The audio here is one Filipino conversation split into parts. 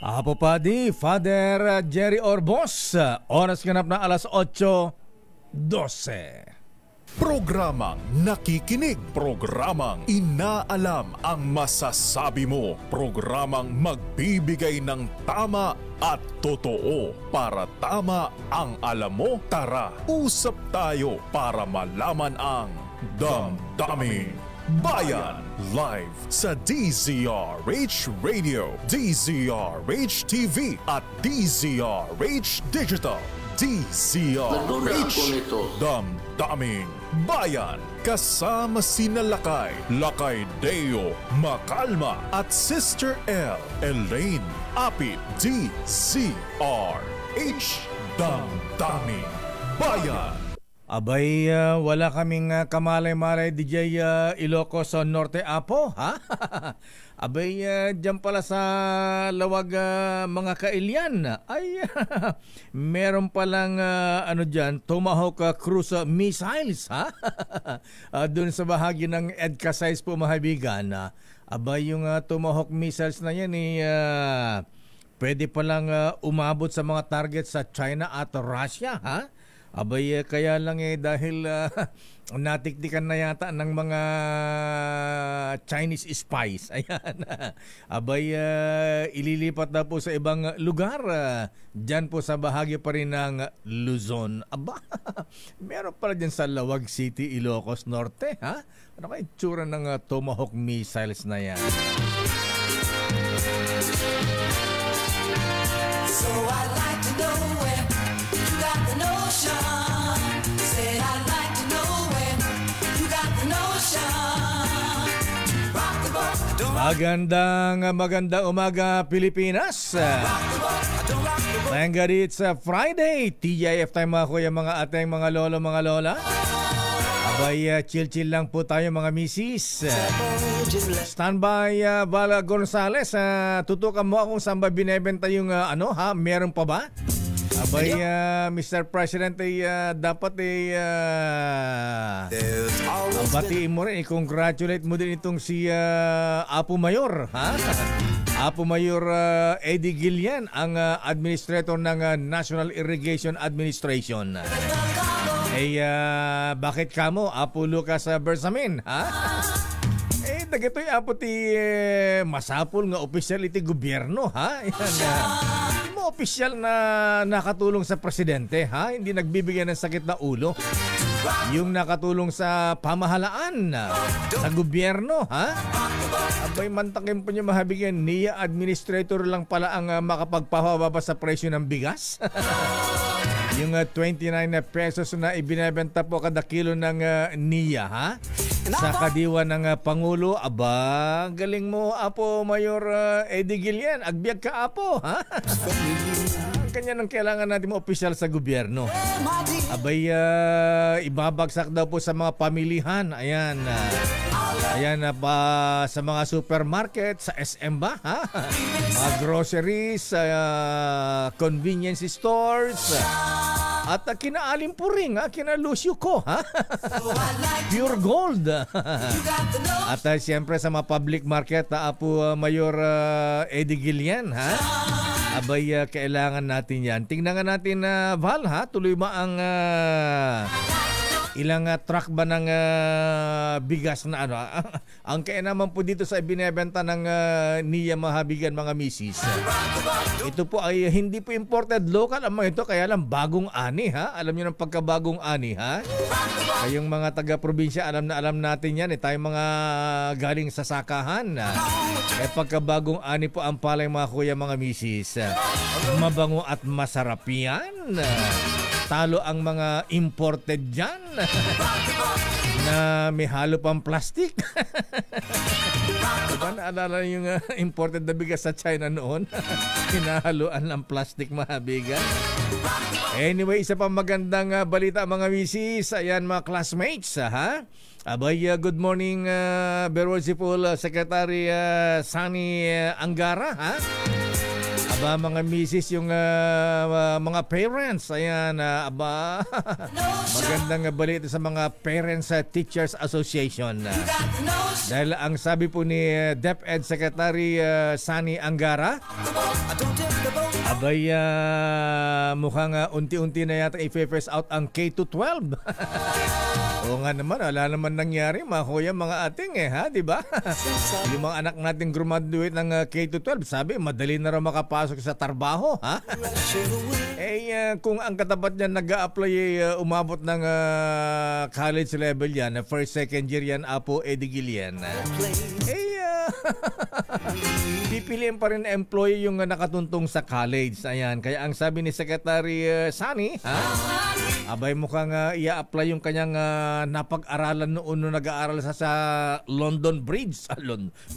Apo Padi, Father Jerry Orbos, oras ganap na alas 8:12. Programang nakikinig, programang inaalam ang masasabi mo, programang magbibigay ng tama at totoo para tama ang alam mo. Tara, usap tayo para malaman ang Damdaming Bayan. Live sa DZRH Radio, DZRH TV at DZRH Digital. DZRH Damdaming Bayan. Kasama sina Lakay Deo Macalma at Sister L Elaine Apit. DZRH Damdaming Bayan. Abay, wala kaming kamalay-malay DJ Ilocos Norte Apo, ha? Abay, dyan pala sa lawag mga kailyan, ay meron palang dyan, Tomahawk cruise missiles, ha? Doon sa bahagi ng EDCA size po, mahabigan. Abay, yung Tomahawk missiles na yan, pwede palang umabot sa mga target sa China at Russia, ha? Abay, kaya lang dahil natiktikan na yata ng mga Chinese spies. Ayan. Abay, ililipat na po sa ibang lugar. Diyan po sa bahagi pa rin ng Luzon. Aba, meron pala dyan sa Lawag City, Ilocos Norte. Ha? Ano kaya itsura ng Tomahawk missiles na yan? So I'd like to know where you got the notion. Said I'd like to know where you got the notion. Rock the boat, don't Magandang umaga, Pilipinas. Thank God it's Friday. TGIF time mga kuya, mga ating mga lolo, mga lola. Abay, chill lang po tayo mga misis. Standby, Vala Gonzales. Tutukan mo akong saan ba binebenta yung meron pa ba? Abay, Mr. President, dapat batiin mo rin, i-congratulate mo din itong si Apo Mayor, ha? Apo Mayor Eddie Guillen, ang administrator ng National Irrigation Administration. Bakit kamo, Apo Lucas Bersamin, ha? Dagito'y apo ti masapol nga opisyal iti gobyerno, ha? Yan, mo opisyal na nakatulong sa presidente, ha? Hindi nagbibigyan ng sakit na ulo. Yung nakatulong sa pamahalaan, sa gobyerno, ha? Abay, mantakin po niyo mahabigyan, niya administrator lang pala ang makapagpapababa sa presyo ng bigas. Yung 29 pesos na ibinebenta po kada kilo ng niya, ha? Sa kadiwa ng Pangulo. Aba, galing mo, Apo Mayor Eddie Guillen. Agbiag ka, Apo, ha? Kanya nang kailangan natin mo opisyal sa gobyerno. Abay, ibabagsak daw po sa mga pamilihan. Ayan. Ayan pa sa mga supermarket, sa SM ba, ha? Mga groceries, convenience stores. At kinaalim po rin, kina Lucio ko, ha? Pure gold. At siyempre sa mga public market, Apo Mayor Eddie Guillen, ha? Abay, kailangan natin yan. Tingnan nga natin, Val, ha? Tuloy ba ang ilang truck ba ng bigas na ano? Ang kaya naman po dito sa binebenta ng niya mahabigan mga misis. Ito po ay hindi po imported, local ang mga ito, kaya lang bagong ani, ha? Alam niyo ng pagkabagong ani, ha? Kayong mga taga-probinsya, alam natin yan. Tayong mga galing sa sakahan. Pagkabagong ani po ang palay mga kuya, mga misis. Mabango at masarap yan. Talo ang mga imported dyan na may halo pang plastic. Diba naalala yung imported na bigas sa China noon? Hinahaluan ng plastic, mahabigan. Anyway, isa pang magandang balita mga misis. Ayan mga classmates, ha? Abay, good morning, Berosipol Secretary Sani Angara, ha? Aba, mga misis, yung mga parents, ayan, aba, magandang balita sa mga Parents Teachers Association. Dahil ang sabi po ni DepEd Secretary Sani Angara, abay, mukhang unti-unti na yata i-phase out ang K-12. Oo nga naman, wala naman nangyari, mga kuya, mga ating di ba? Yung mga anak natin graduate ng K-12, sabi, madali na raw makapasok sa trabaho, ha? Kung ang katapat niya nag-a-apply umabot ng college level yan, first, second year yan, Apo Eddie Gillian. Pipiliin pa rin employee yung nakatuntong sa college. Ayan, kaya ang sabi ni Secretary Sani, abay mukhang i-apply yung kanyang napag-aralan noon nung nag-aaral sa London Bridge.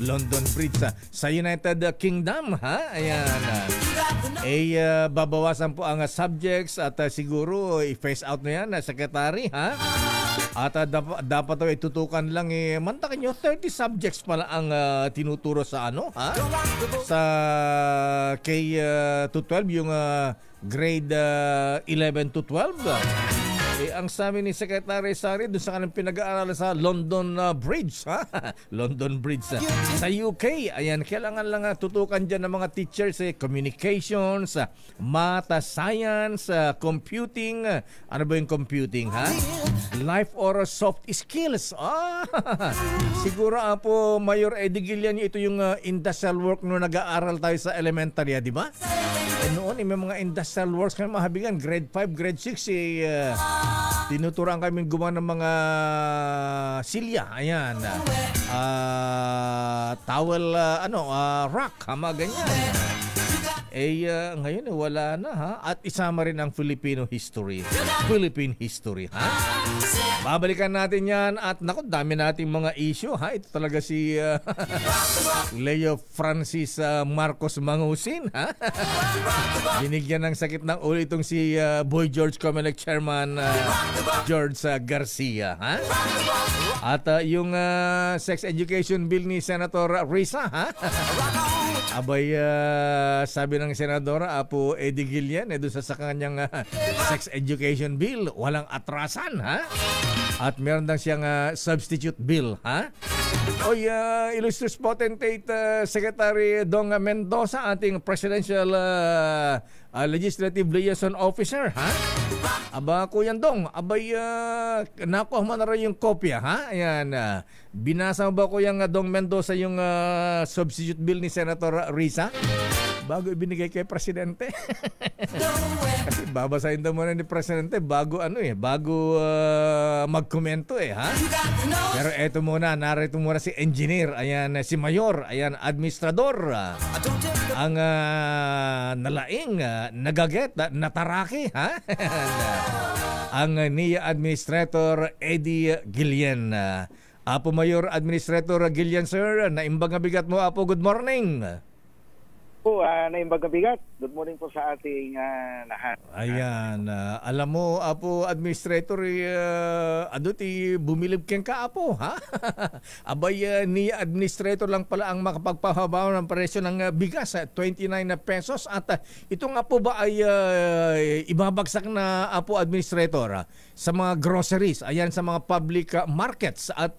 London Bridge sa United Kingdom, ha? Ayan. Babawasan po ang subjects at siguro i-phase out na yan, Secretary, ha? At dapat daw itutukan lang mantakin nyo 30 subjects pala ang tinuturo sa sa K-12 yung grade 11 to 12. Ang sabi ni Secretary Sari doon sa kanilang pinag-aaral sa London Bridge, London Bridge sa UK. Ayan, kailangan lang tutukan dyan ng mga teachers communications, math, science, computing. Ano ba yung computing, life or soft skills. Siguro po Mayor Eddie Gillian, ito yung industrial work nung nag-aaral tayo sa elementary, di ba? Noon may mga industrial works kami mahabigan, grade 5, grade 6 tinuturuan kami gumawa ng mga silya, ayan, towel, rock, mga ganyan. Ngayon wala na, at isama rin ang Philippine history, Babalikan natin yan at dami nating mga issue, Ito talaga si Leo Francis Marcos Mangusin, Binigyan ng sakit ng ulo itong si Boy George Comelec Chairman George Garcia, At yung sex education bill ni Senator Risa, abay, sabi ng Senadora Apo Eddie Gillian, doon sa kanyang sex education bill, walang atrasan, At meron lang siyang substitute bill, illustrious potentate Secretary Dong Mendoza, ating Presidential Legislative Liaison Officer, Aba, Kuya Dong, abay, nakuha mo na rin yung kopya, Ayan, binasa mo ba, Kuya Dong Mendoza, yung substitute bill ni Senator Risa? Bago ibinigay kay Presidente. Kasi babasahin daw muna ni Presidente bago magkomento, Pero eto muna, narito muna si Engineer, ayan, si Mayor, ayan, Administrador, ang nalaing, nagaget, nataraki, ang NIA Administrator Eddie Gillian. Apo Mayor Administrator Gillian, sir, naimbang bigat mo, Apo, good morning. Po, naimbag bigat. Good morning po sa ating lahat. Ayan, alam mo, Apo Administrator, bumilib keng ka, Apo, Abay, ni Administrator lang pala ang makapagpahabaw ng presyo ng bigas, 29 pesos. At ito nga po ba ay ibabagsak na, Apo Administrator, sa mga groceries, ayan, sa mga public markets at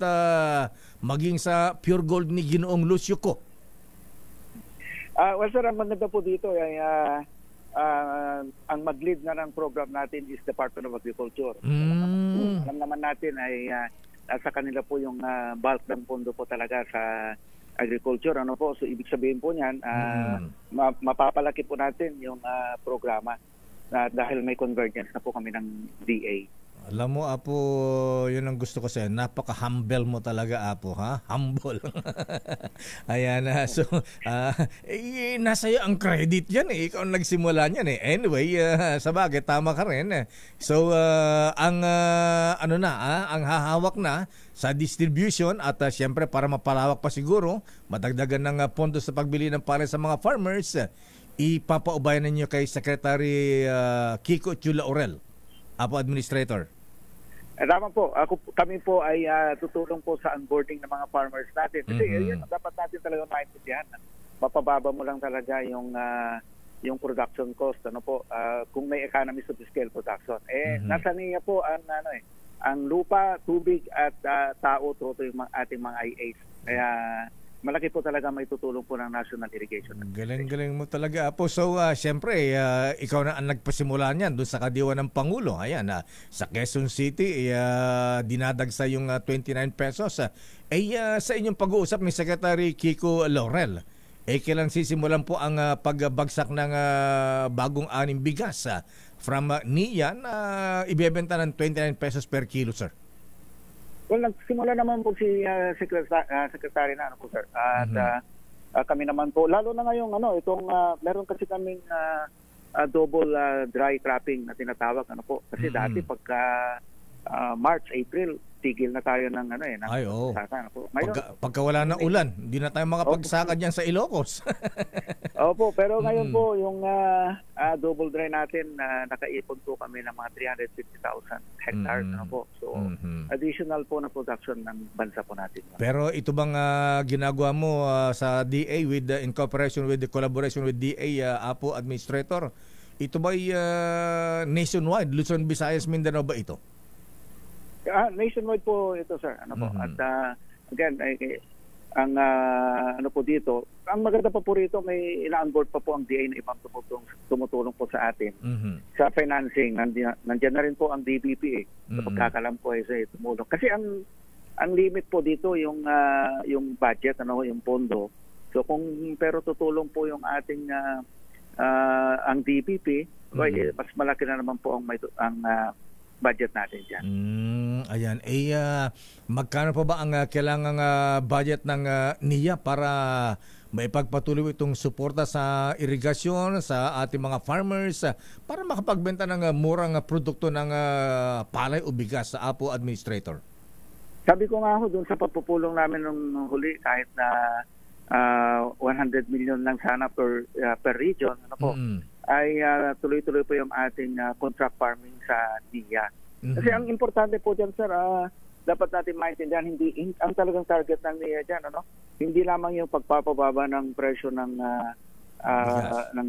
maging sa Pure Gold ni Ginoong Lucio Co? Well, sir, ang maganda po dito ay ang mag-lead na ng program natin is Department of Agriculture. Alam naman natin ay nasa kanila po yung bulk ng pondo po talaga sa agriculture. So, ibig sabihin po niyan, mapapalaki po natin yung programa dahil may convergence na po kami ng DA. Alam mo, Apo, yun ang gusto ko sa'yo. Napaka-humble mo talaga, Apo, Humble. Ayan, so, nasa iyo ang credit yan, Ikaw ang nagsimula niyan, Anyway, sabagay, tama ka rin, So, ang hahawak na sa distribution at siyempre para mapalawak pa siguro, madagdagan ng pondo sa pagbili ng palay sa mga farmers, ipapaubayan ninyo kay Secretary Kiko Chula Orel, Apo Administrator. Tama po. Kami po ay tutulong po sa onboarding ng mga farmers natin. Kasi yun, dapat natin talaga maintindihan. Mapababa mo lang talaga yung yung production cost, ano po, kung may economies of scale production. Nasa niya po ang lupa, tubig at tao, to yung ating mga IAs. Kaya malaki po talaga may tutulong po ng National Irrigation. Galing-galing mo talaga, Apo. So, syempre, ikaw na ang nagpasimula niyan doon sa kadiwa ng Pangulo. Ayan, sa Quezon City, dinadagsa yung 29 pesos. Sa inyong pag-uusap ni Secretary Kiko Laurel, kailan sisimulan po ang pagbagsak ng bagong aning bigas from NIA na ibebenta ng 29 pesos per kilo, sir? Well, nagsimula naman po si Secretary na, ano po, sir. At kami naman po, lalo na ngayong meron kasi kaming double dry cropping na tinatawag, ano po. Kasi dati pagka March, April, tigil na tayo ng pagsaka, ano po. Ngayon, Pagka wala ng ulan, hindi na tayo makapagsaka diyan sa Ilocos. Opo, pero ngayon po yung double dry natin, nakaipon po kami ng mga 350,000 hectares, ano po. So, additional po na production ng bansa po natin. Pero ito bang ginagawa mo sa DA in cooperation with the collaboration with DA, Apo Administrator, ito ba'y nationwide, Luzon, Visayas, Mindanao ba ito? Nationwide po ito, sir. Ano po? At again, ang ano po dito, ang maganda pa po rito, may ina-onboard pa po ang DA na ibang tumutulong po sa atin sa financing. Nandiyan na rin po ang DBP sa pagkakalam ko sa tumulong. Kasi ang limit po dito yung budget, yung pondo. So pero tutulong po yung ating ang DBP, mas malaki na naman po ang budget natin dyan. Ayan. Magkano pa ba ang kailangang budget ng NIA para maipagpatuloy itong suporta sa irigasyon sa ating mga farmers para makapagbenta ng murang produkto ng palay o bigas sa Apo Administrator? Sabi ko nga doon sa pagpupulong namin nung huli, kahit na 100 million lang sana per region, ano po, ay tuloy-tuloy po yung ating contract farming sa NIA. Kasi ang importante po dyan, sir, dapat natin maintindihan, ang talagang target ng NIA dyan, hindi lamang yung pagpapababa ng presyo ng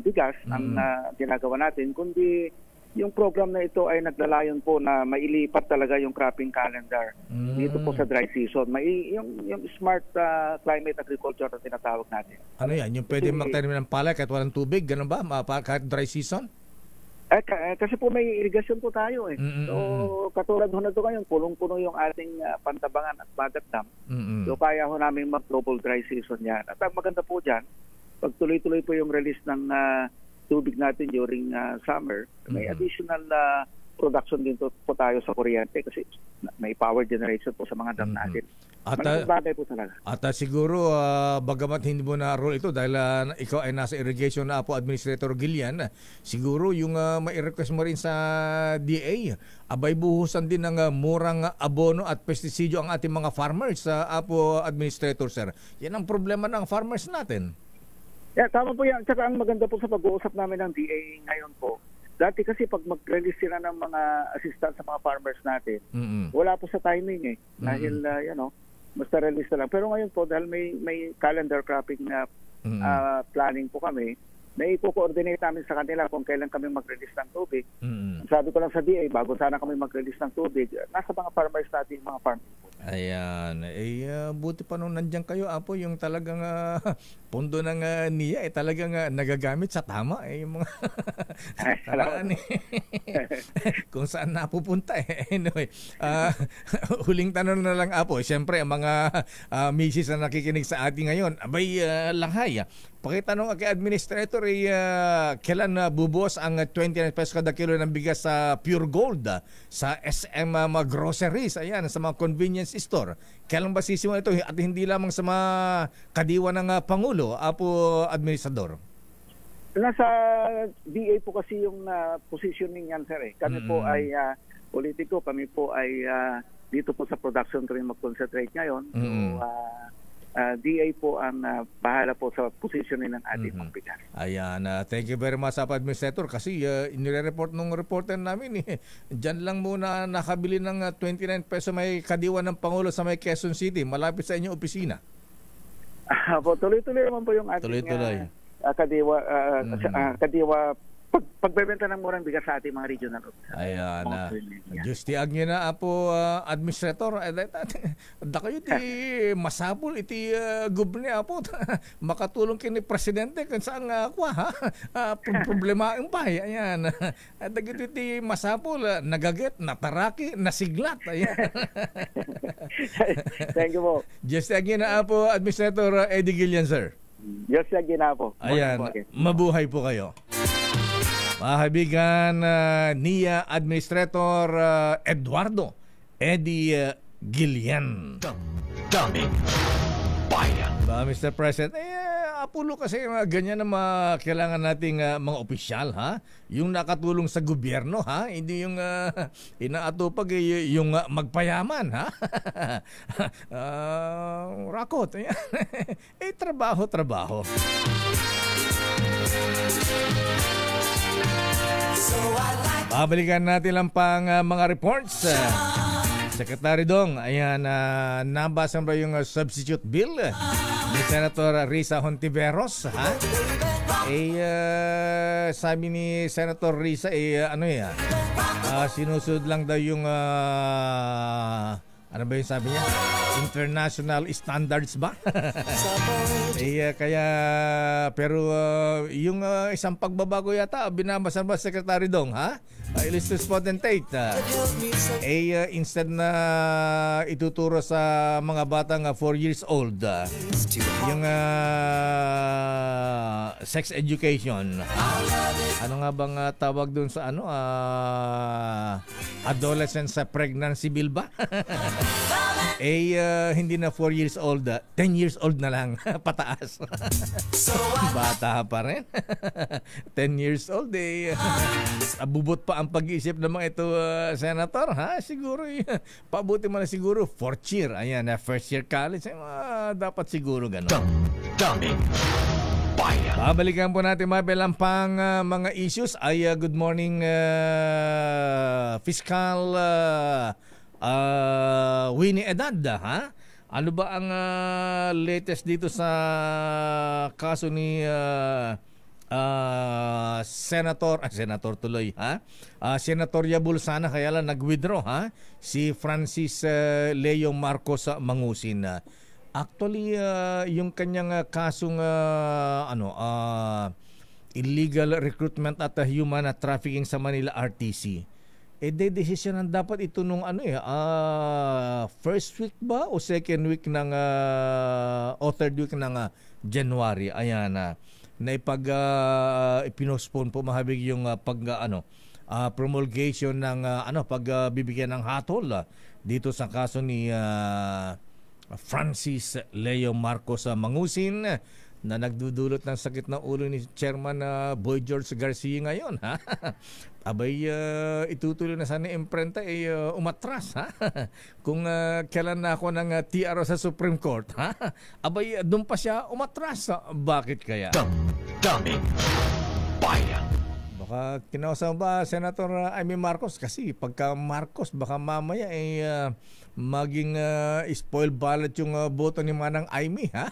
bigas ang ginagawa natin, kundi yung program na ito ay naglalayon po na mailipat talaga yung cropping calendar dito po sa dry season. Yung smart climate agriculture na tinatawag natin. Ano yan? Yung pwede magtanim ng palay kahit walang tubig? Ganun ba? Kahit dry season? Kasi po may irrigation po tayo . So katulad ho na ito ngayon, punong-puno yung ating Pantabangan at Bagat Dam. So kaya ho namin mag-double dry season yan. At ang maganda po dyan, pag tuloy-tuloy po yung release ng tubig natin during summer, may additional production din po tayo sa kuryente kasi may power generation po sa mga dam natin. Malaking bagay po talaga. At siguro, bagamat hindi mo na-roll ito dahil ikaw ay nasa irrigation na Apo Administrator Gilian, siguro yung mai-request mo rin sa DA, abay buhusan din ng murang abono at pestisidyo ang ating mga farmers sa Apo Administrator, sir. Yan ang problema ng farmers natin. Yeah, tama po yan. Tsaka ang maganda po sa pag-uusap namin ng DA ngayon po, dati kasi pag mag-release sila ng mga assistant sa mga farmers natin, wala po sa timing Dahil, basta release na lang. Pero ngayon po, dahil may calendar cropping na planning po kami, may i-coordinate namin sa kanila kung kailan kami mag-release ng tubig. Sabi ko lang sa DA, bago sana kami mag-release ng tubig, nasa mga farmers natin, mga farming po. Ayan. Buti pa nung nandiyan kayo, Apo, yung talagang pondo ng NIA talagang nagagamit sa tama. Yung mga taraan kung saan napupunta Anyway, huling tanong na lang, Apo. Siyempre, ang mga misis na nakikinig sa ating ngayon, abay, langhay. Pakitanong kay Administrator, kailan bubuos ang 29 pesos kada kilo ng bigas sa Pure Gold sa SM groceries, ayan, sa mga convenience store. Kailan ba sisimula ito at hindi lamang sa mga kadiwa ng Pangulo, Apo Administrador? Nasa DA po kasi yung positioning yan, sir. Kami po ay politiko, kami po ay dito po sa production kami mag-concentrate ngayon. So, DA po ang bahala po sa positioning ng ating pagbigas. Ayan, thank you very much, Apo Administrator, kasi inire-report nung reporter namin dyan lang muna nakabili ng 29 peso may kadiwa ng Pangulo sa may Quezon City, malapit sa inyong opisina. Tuloy-tuloy naman po yung ating kadiwa pagbebenta ng murang bigas sa ating mga regional office. Ayan. Yeah. Just tiag nyo na po, administrator. Da kayo ti masapul iti gubernador po. Makatulong kini presidente kung saan kwa ha. Problema yung pa. Ayan. Dagito iti masapul. Nagaget, nataraki, nasiglat. Ayan. Thank you po. Just tiag nyo na po, Administrator Eddie Gillian, sir. Just lagi na po. Ayan. Mabuhay po kayo. Mga kaibigan, niya Administrator Eduardo Eddie Gillian. Damdamin Bayan. Mr. President, apulo kasi ganyan na kailangan nating mga opisyal, ha? Yung nakatulong sa gobyerno, ha? Hindi yung inaatupag yung magpayaman, ha? Rakot. Trabaho. Babalikan natin lang pang mga reports. Secretary Dong, ayan, nabasa ba yung substitute bill ni Senator Risa Hontiveros, ha? Sabi ni Senator Risa, sinusunod lang daw yung ano ba yung sabi niya? International standards ba? Pero yung isang pagbabago yata binabasa ba Secretary Dong, ha? Illustrious potentate. Instead na ituturo sa mga batang 4 years old yung sex education. Ano nga bang tawag dun sa adolescence pregnancy bill ba? Hindi na 4 years old, 10 years old na lang pataas. Bata pa rin. 10 years old abubot pa ang pag-iisip ng mga ito, Senator, ha? Siguro pabuti mo na siguro 4th year. Ayan, first year college, dapat siguro gano'n. Damdamin Bayan. Babalikan po natin mabilang pang mga issues. Good morning, Fiscal Winnie Edad, ha? Ano ba ang latest dito sa kaso ni Senator tuloy, ha? Senator Yabul sana kaya lang nag-withdraw, ha? Si Francis Leo Marcos Mangusin. Actually, yung kanyang kasong illegal recruitment at human trafficking sa Manila RTC. Desisyon dapat ito nung first week ba o second week ng o third week ng January. Ayan na ipinospone po mahabig yung promulgation ng pagbibigyan ng hatol dito sa kaso ni Francis Leo Marcos Mangusin na nagdudulot ng sakit ng ulo ni Chairman Boy George Garcia ngayon, ha? Abay, itutuloy na sana imprenta umatras, ha? Kung kailan na ako ng TRO sa Supreme Court, ha? Abay, doon pa siya umatras. Bakit kaya? Damdamin Bayan. Baka kinausap ba Senator Amy Marcos? Kasi pagka Marcos, baka mamaya maging spoil ballot yung boto ni Manang Amy, ha?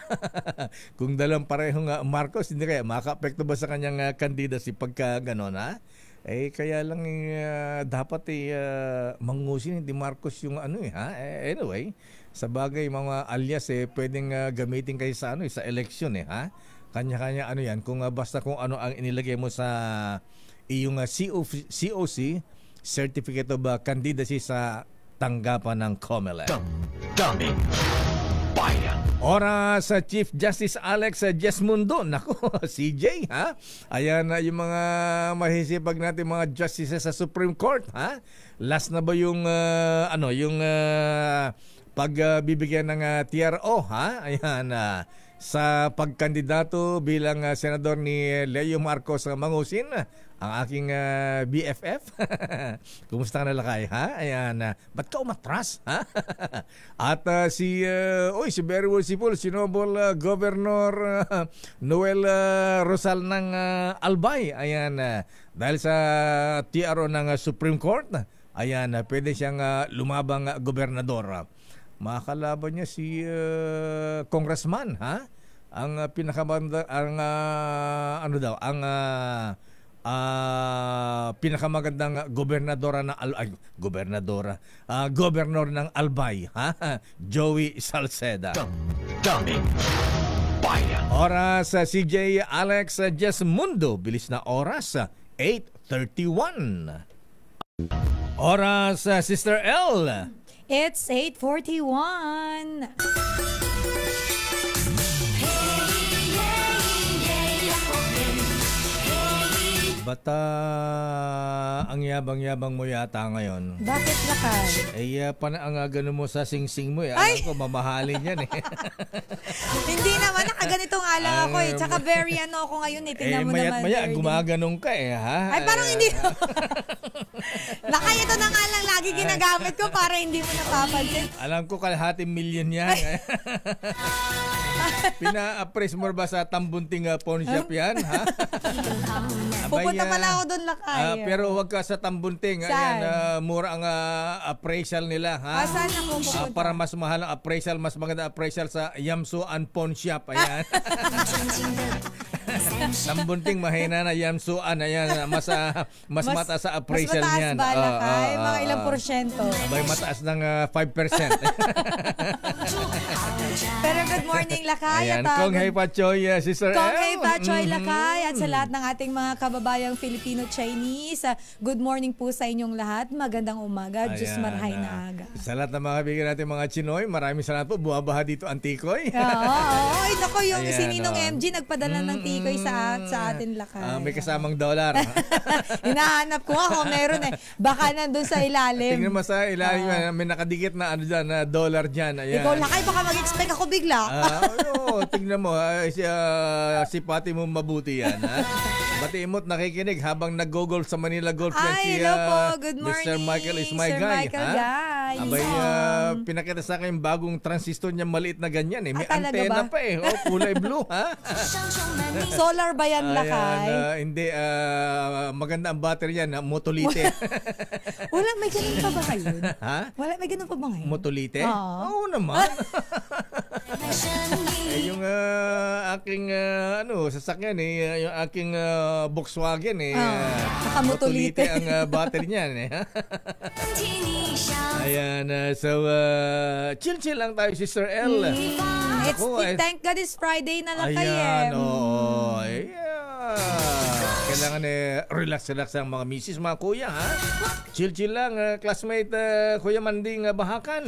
Kung dalawang parehong Marcos, hindi kaya maka-apekto ba sa kanyang candidacy pagka gano'n, ha? Kaya lang dapat Mangusin, hindi Marcos yung ha? Anyway, sa bagay mga alias pwedeng gamitin kayo sa sa election, ha? Kanya-kanya yan, kung basta kung ano ang inilagay mo sa iyong COC, Certificate of Candidacy sa tanggapan ng COMELEC. Damdamin Bayan. Oras sa Chief Justice Alex Jesmundo. Nako, CJ, ha? Ayan na yung mga mahisipag natin mga justices sa Supreme Court, ha? Last na ba yung pagbibigyan ng TRO, ha? Ayan sa pagkandidato bilang senador ni Leo Marcos Mangusin, ang aking BFF. Kumusta ka na lakay, ha? Ayan, ba't ka umatras, ha? At si very worshipful, si Noble Governor Noel Rosal ng Albay. Ayan, dahil sa TRO ng Supreme Court, ayan, pwede siyang lumabang gobernador. Makakalaban niya si Congressman, ha? ang pinakamaganda ang ano daw ang pinakamagandang gobernador ng Albay, ha? Joey Salceda. Damdamin Bayan. Oras CJ Alex Jesmundo, bilis na oras 8:31. Oras Sister L. It's 8:41. Bata ang yabang-yabang mo yata ngayon. Bakit lakay? Ang ganun mo sa sing-sing mo eh. Ay! Alam ko, mamahalin yan eh. Hindi naman, nakaganito nga lang ako eh. Tsaka very ako ngayon eh. Tingnan mo naman. Mayat-maya, very gumaganong ka eh, ha? Ay, parang hindi. Lakay, ito na nga lang lagi ginagamit ko para hindi mo napapansin. Alam ko, kalahating milyon yan. Pina-appraise mo ba sa tambunting pawn shop yan, ha? Pupunta pala ako doon, lakay. Pero huwag ka sa tambunting. Saan? Ayan, mura ang appraisal nila, ha? Saan ako pupunta? Para mas mahal ang appraisal, mas maganda appraisal sa Yamsuan Pawn Shop. Ayan. Tambunting mahina na Yamsuan. Ayan, mas mataas sa appraisal niyan. Mas mataas ba, lakay? Mga ilang porsyento? Abay, mataas ng 5%. Pero good morning, lakay. Ayan, At, Kong Hei Pachoy, Sister Kong L. Hei Pachoy, lakay. At sa lahat ng ating mga kababayang Filipino-Chinese, good morning po sa inyong lahat. Magandang umaga. Diyos marhay na aga. Sa lahat ng mga kaibigan natin mga Chinoy, maraming salamat po. Bumabaha dito ang tikoy. Oo. Ay, naku, yung Ayan, sininong oh. MG nagpadala ng tikoy sa atin, lakay. May kasamang dollar. Hinahanap ko nga kung meron eh. Baka nandun sa ilalim. Tingnan mo sa ilalim, may nakadikit na ano dyan, na dollar dyan. Ayan. Ikaw, lakay, baka mag-expect ako bigla. Tingnan mo, sipati mo mabuti yan. Ha? Batiin mo't nakikinig habang nag-go-golf sa Manila Golf yan si hello po. Good morning. Mr. Michael is my Sir guy. Michael, ha? guys. Abay, pinakita sa akin yung bagong transistor niya maliit na ganyan. Eh. May talaga antena ba? pa eh. Kulay blue. Ha? Solar ba yan, lakay? Hindi, maganda ang battery yan. Motolite. May ganun pa ba ngayon? Ha? May ganun pa ba ngayon? Motolite? Oo. Oo naman. Yung aking sasakyan yung aking Volkswagen Nakamotolite. ang battery niyan eh. Ayan, so chill lang tayo, Sister L. Thank God it's Friday na lang kayo. Ayan, oo. Kailangan relax ang mga misis, mga kuya, ha? Chill lang, classmate Kuya Manding Bahakan.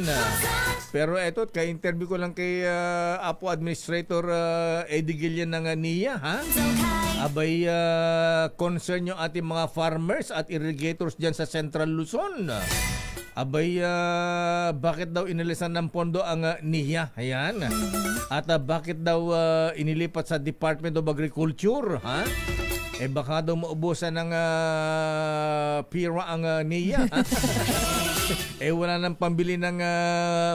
Pero eto, ka-interview ko lang kay Apo Administrator Eddie Gillian ng NIA, ha? Abay, concern yung ating mga farmers at irrigators dyan sa Central Luzon. Abay, bakit daw inilisan ng pondo ang NIA? Ayan. At bakit daw inilipat sa Department of Agriculture? Ha? Baka daw maubusan ng pira ang NIA. Ha? Wala nang pambili ng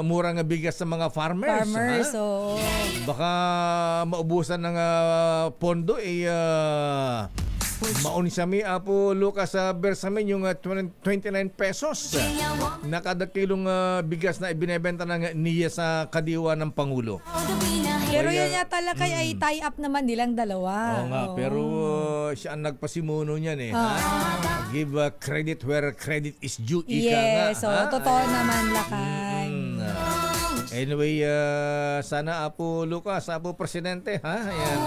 murang bigas sa mga farmers. Oo. Baka maubusan ng pondo, mauni sa mi Apo Lucas Bersamin yung 29 pesos na kada kilong bigas na ibinebenta ng NIA sa kadiwa ng Pangulo. Pero yan yata lakay ay tie up naman nilang dalawa. Oo nga, pero siya ang nagpasimuno niyan eh. Ha? Give credit where credit is due. Ika nga. Yes, totoo naman, lakay. Anyway, sana Apo Lucas, Apo Presidente, ha? Ayan.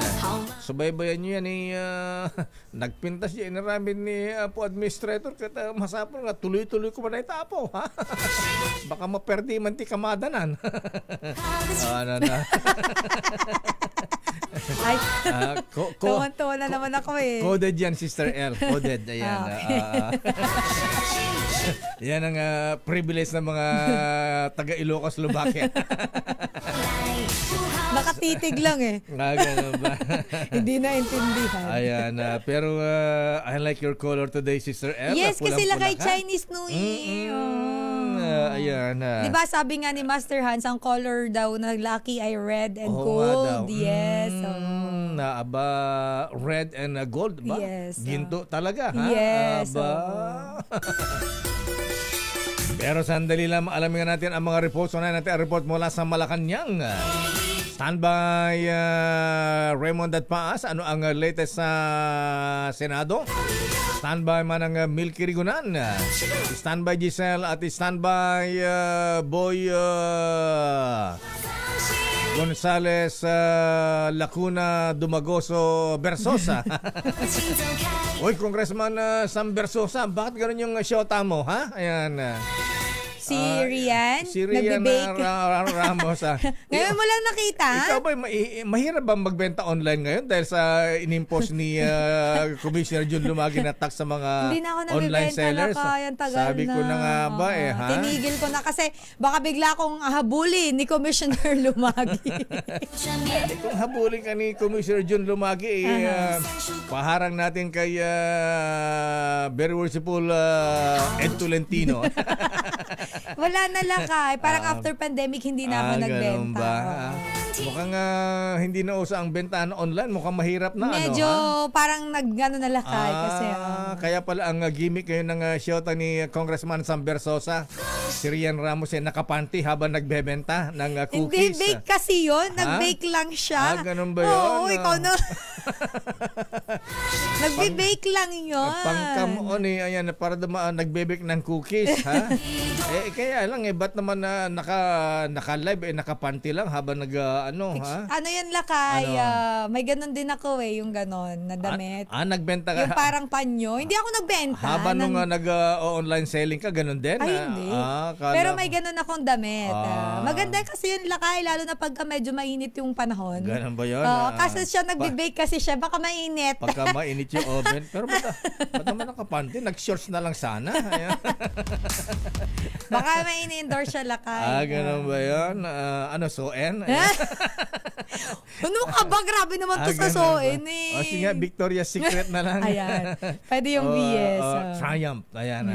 Subaybayan nyo yan nagpintas siya inaramin ni Apo Administrator kata masapol nga tuloy-tuloy ko ba na itapo, ha? Baka maperdi man ti kamadanan. Na. Ay, tuwan-tuwa na naman ako eh. Coded yan, Sister L. Coded, ayan. Yan ang privilege ng mga taga Ilocos, Slovakia. Nakatitig lang eh. Ganun ba? Hindi na intindihan. Ayan, pero I like your color today, Sister L. Yes, kasi Pulang-pula lakay ka. Chinese New Year. Ayan. Diba sabi nga ni Master Hans, ang color daw na lucky ay red and gold. Yes. Aba, red and gold ba? Yes. Ginto talaga, ha? Yes. Aba. Pero sandali lang, alamin natin ang mga reports. Unahin natin ang report mula sa Malacanang. Standby Raymond at Paas. Ano ang latest sa Senado? Standby man ang Milky Rigunan. Standby Giselle at standby Boy Gonzales Lacuna Dumagoso Versosa. Oy, Congressman Sam Versosa, bakit ganun yung shota mo, ha? Ayan. Si Rian, Si Rian nagbe-bake. Ramos. Ngayon mo lang nakita? Ikaw ba, mahirap ba magbenta online ngayon dahil sa inimpose ni Commissioner Jun Lumagi na tax sa mga Hindi na ako online nabibenta sellers? na tagal Sabi ko na nga ba Oo. ha? Tinigil ko na kasi baka bigla akong habulin ni Commissioner Lumagi. Kung habulin ka ni Commissioner Jun Lumagi, paharang natin kay very worshipful Ed Tolentino. Wala na lakay. Parang after pandemic, hindi na ako nagbenta. Ganun ba? Oo. Mukhang hindi na uso ang bentahan online. Mukhang mahirap na. Medyo parang nag-ano na lakay kasi. Kaya pala ang gimmick ngayon ng shota ni Congressman Sam Versosa, si Rian Ramos nakapanty habang nagbebenta ng cookies. Hindi, bake kasi yun. Nag-bake lang siya. Ganun ba yun? Oo, ikaw na. Nagbe-bake lang yun. Pangkamon ayan, para nagbe-bake ng cookies, ha? Kaya lang, ba't naman naka-live, nakapanty lang habang ha? Ano yan lakay? Ano? May ganun din ako yung ganon na damit. Nagbenta ka? Yung parang panyo. Hindi ako nagbenta. Habang nung nag-online selling ka, ganun din? Ay, hindi. Pero may ganun akong damit. Maganda kasi yun lakay, lalo na pagka medyo mainit yung panahon. Ganun ba yun? Kasi siya nagbe-bake kasi siya, baka mainit. Pagka mainit yung oven. Pero ba't naman nakapanty? Nag-shorts na lang sana. Ayan. Baka may in-endorse siya lakay. Ganun ba yun? Soen? Ano ka ba? Grabe naman to sa Soen eh. Sige nga, Victoria's Secret na lang. Ayan. Pwede yung VS. Triumph. Ayan.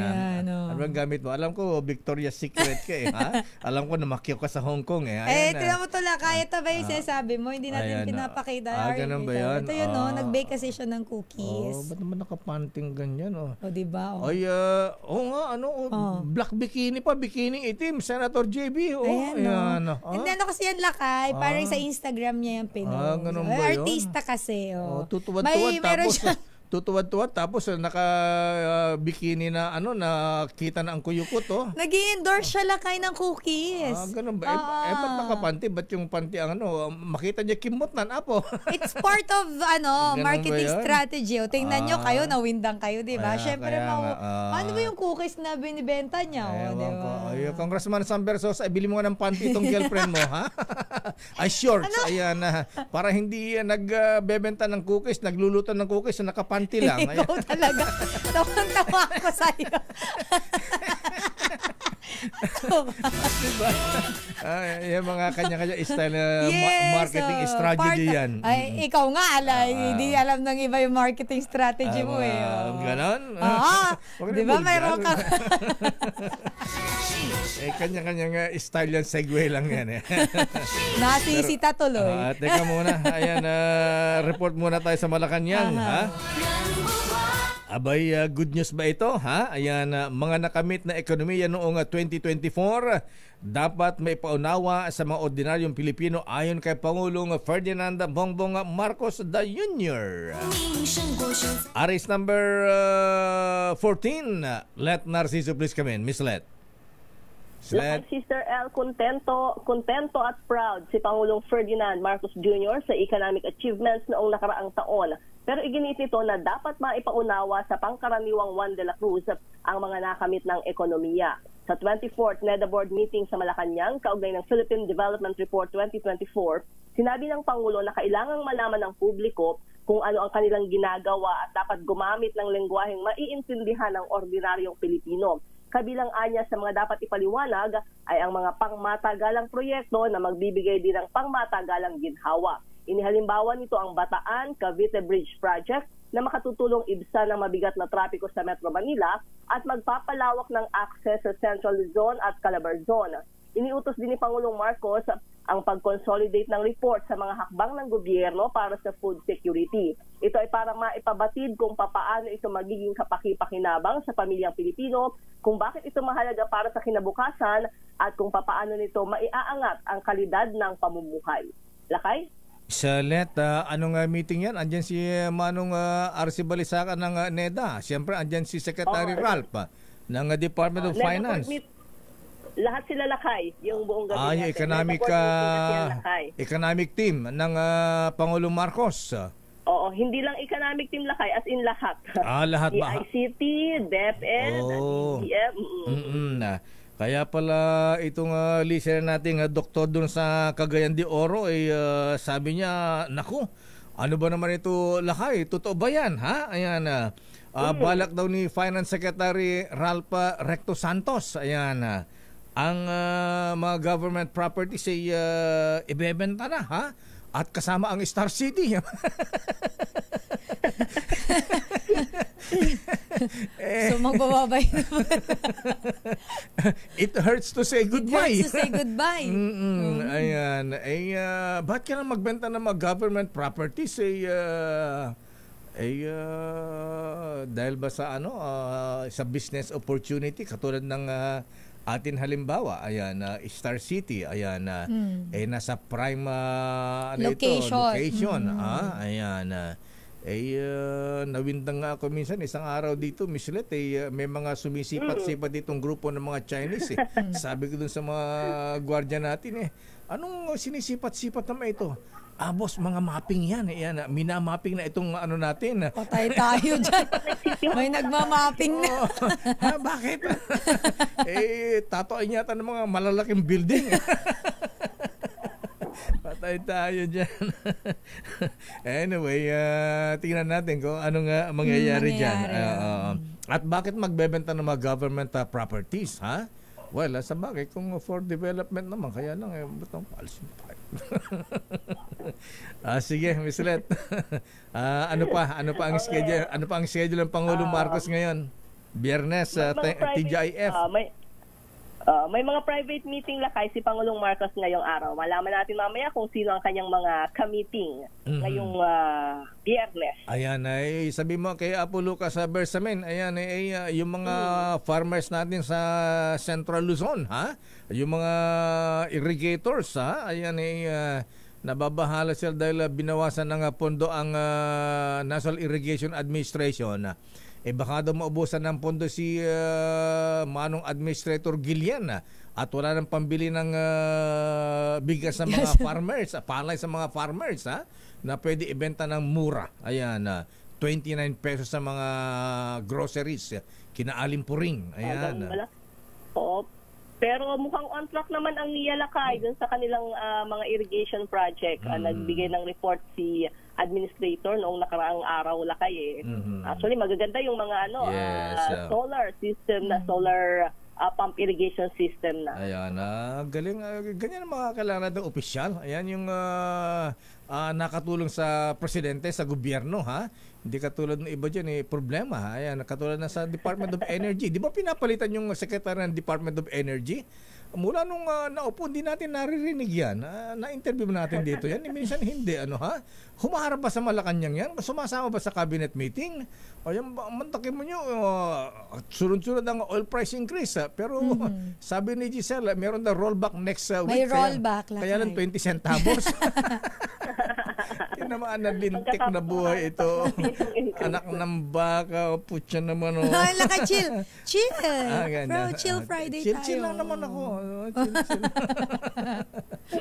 Ano bang gamit mo? Alam ko, Victoria's Secret ka ha? Alam ko, namakyaw ka sa Hong Kong Ayan, tinan mo to lakay. Ito ba yung sinasabi mo? Hindi natin pinapakita. Ganun ba yun? Ito yun, nag-bake kasi siya ng cookies. Ba't naman nakapanting ganyan? O, diba? Ay, black bikini pa, bikini itim, Senator JB. Ayan. Hindi, kasi yan lakay. Parang sa Instagram niya yung pinost. Ganun ba yun? Artista kasi. Tutuwad-tuwad tutuwad-tuwad tapos naka-bikini na nakita na ang kuyukot Nag-i-endorse siya lakay ng cookies. Ganun ba? Ba't nakapanty? Ba't yung panty ang makita niya kimot na apo? It's part of marketing strategy. Tingnan nyo kayo, nawindang kayo, di ba? Siyempre, ano ba yung cookies na binibenta niya? Congressman Sam Versosa, bili mo nga ng panty itong girlfriend mo, ha? Ay, shorts. Ayan, para hindi nagbebenta ng cookies, nagluluto ng cookies na nakapanty lang. Ikaw talaga. Tawang-tawa ako sa'yo. Diba? Yung mga kanya-kanya style marketing strategy yan. Ay, ikaw nga, hindi alam ng iba yung marketing strategy mo Ganon? Diba mayroon ka? Kanya-kanya style yan, segue lang yan. Nasisita tuloy. Teka muna. Ayan, report muna tayo sa Malacanang. Ha? Abay, good news ba ito? Ha? Ayan, mga nakamit na ekonomiya noong 2024 dapat may paunawa sa mga ordinaryong Pilipino ayon kay Pangulong Ferdinand Bongbong Marcos Jr. Aris number 14. Let Narciso please come in. Miss Let. Lahat, Sister L, kontento at proud si Pangulong Ferdinand Marcos Jr. sa economic achievements noong nakaraang taon. Pero iginit nito na dapat maipaunawa sa pangkaraniwang Juan de la Cruz ang mga nakamit ng ekonomiya. Sa 24th NEDA Board meeting sa Malacanang, kaugnay ng Philippine Development Report 2024, sinabi ng Pangulo na kailangang malaman ng publiko kung ano ang kanilang ginagawa at dapat gumamit ng lengguwaheng maiintindihan ng ordinaryong Pilipino. Kabilang anya sa mga dapat ipaliwanag ay ang mga pangmatagalang proyekto na magbibigay din ng pangmatagalang ginhawa. Inihalimbawa nito ang Bataan Cavite Bridge Project na makatutulong ibsan ng mabigat na trapiko sa Metro Manila at magpapalawak ng access sa Central Luzon at Calabar Zone. Iniutos din ni Pangulong Marcos ang pag-consolidate ng report sa mga hakbang ng gobyerno para sa food security. Ito ay para maipabatid kung papaano ito magiging kapaki-pakinabang sa pamilyang Pilipino, kung bakit ito mahalaga para sa kinabukasan at kung papaano nito maiaangat ang kalidad ng pamumuhay. Lakay? Salet, anong meeting yan? Andyan si Manong RC Balisacan ng NEDA. Siyempre, andyan si Secretary Ralph ng Department of Finance. Lahat sila lakay, yung buong gabi Yung economic team ng Pangulong Marcos. Oo, hindi lang economic team lakay, as in lahat. Lahat ba? ICT, DepEd, DBM. Kaya pala itong listener nating doktor doon sa Cagayan de Oro sabi niya, naku, ano ba naman ito lakay? Totoo ba yan? Ha? Ayan, balak daw ni Finance Secretary Ralph Recto Santos. Ayan, ang mga government properties ay ibebenta na, ha? At kasama ang Star City. So magbababay naman. It hurts to say goodbye. It hurts to say goodbye. Ayan. Ba't ka na magbenta ng mga government properties? Dahil ba sa sa business opportunity katulad ng atin halimbawa, ayan, Star City, ayan, nasa prime location. Ayan, nawindang nga ako minsan isang araw dito, Michelet, may mga sumisipat-sipat ditong grupo ng mga Chinese. Sabi ko dun sa mga gwardiya natin, anong sinisipat-sipat naman ito? Boss, mga mapping yan. Minamapping na itong natin. Patay tayo dyan. May nagmamapping na. Bakit? Tatoy yata ng mga malalaking building. Patay tayo dyan. Anyway, tingnan natin kung anong mangyayari dyan. At bakit magbebenta ng mga government properties, ha? Well, sa bagay, kung for development naman, kaya lang, batang palisin pa. Sige, Miss Let. Ano pa ang schedule? Ano pa ang schedule ng Pangulong Marcos ngayon? Biyernes, TGIF. May mga private meeting lakay si Pangulong Marcos ngayong araw. Malaman natin mamaya kung sino ang kanyang mga ka-meeting ngayong Biyernes. Ayan, sabi mo kay Apo Lucas Bersamin, ayan, yung mga farmers natin sa Central Luzon, ha? Yung mga irrigators, ha? Ayan, nababahala sila dahil binawasan ng pondo ang National Irrigation Administration. Baka daw maubusan ng pondo si Manong Administrator Gillian at wala nang pambili ng bigas sa mga farmers, palay sa mga farmers, ha? Na pwede ibenta ng mura. Ayan, 29 pesos sa mga groceries, kinaalimpuring. Ayan. Oo. Pero mukhang on track naman ang Niyalakay dun sa kanilang mga irrigation project. Nagbigay ng report si administrator noong nakaraang araw lakay. Actually, magaganda yung mga solar system na solar pump irrigation system na. Ayan, galing. Ganyan ang mga kailangan natin opisyal. Ayan yung nakatulong sa presidente, sa gobyerno, ha? Hindi katulad ng iba dyan, problema, ha? Ayan, katulad na sa Department of Energy. Di ba pinapalitan yung secretary ng Department of Energy? Mula nung naupo, hindi natin naririnig yan. Na-interview natin dito yan. Minsan hindi, ha? Humaharap ba sa Malacanang yan? Sumasama ba sa cabinet meeting? O yan, mantakin mo nyo, sunod-sunod ang oil price increase. Pero sabi ni Giselle, meron na rollback next week. May rollback. Kaya lang 20 centavos. Tinamaan na lintik na buhay ito. Anak ng baka, putya naman. Laka, chill. Chill. Bro, chill Friday tayo. Chill lang naman ako.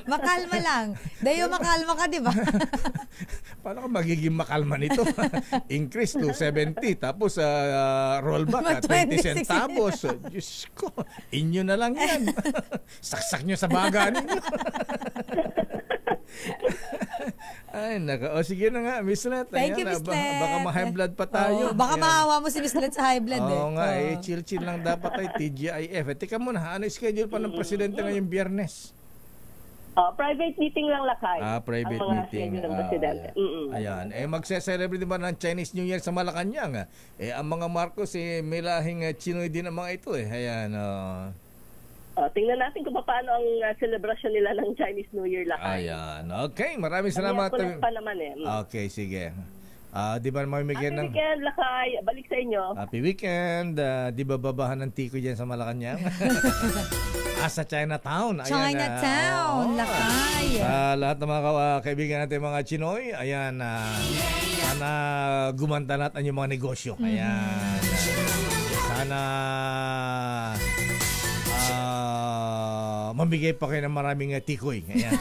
Makalma lang. Dayo makalma ka, di ba? Paano ka magiging makalma nito? Increase to 70, tapos rollback 20 centavos. Diyos ko, inyo na lang yan. Saksak nyo sa baga ninyo. Ay, naka. Sige na nga, Miss Let. Thank you, Miss Let. Baka ma-high blood pa tayo. Baka maawa mo si Miss Let sa high blood. Oo nga, chill-chill lang dapat ay TGIF. Teka muna, ano schedule pa ng presidente ngayong Biyernes? Private meeting lang lakay. Private meeting. Ayan. Magse-celebrate ba ng Chinese New Year sa Malacanang? Ang mga Marcos, may lahing Chinoy din ang mga ito. Ayan. Tingnan natin kung paano ang celebration nila ng Chinese New Year lakay. Ayan. Okay, maraming salamat. Pa naman Okay, sige. Di ba mamimigay Happy ng... weekend, Lakay. Balik sa inyo. Happy weekend. Di ba babahan ng tiko dyan sa Malacanang? Sa Chinatown. Ayan, Chinatown, Lakay. Lahat ng mga kaibigan natin, mga Chinoy, ayan, sana gumanda lahat ang yung mga negosyo. Ayan. Sana mamigay pa kayo ng maraming tikoy. Ayan.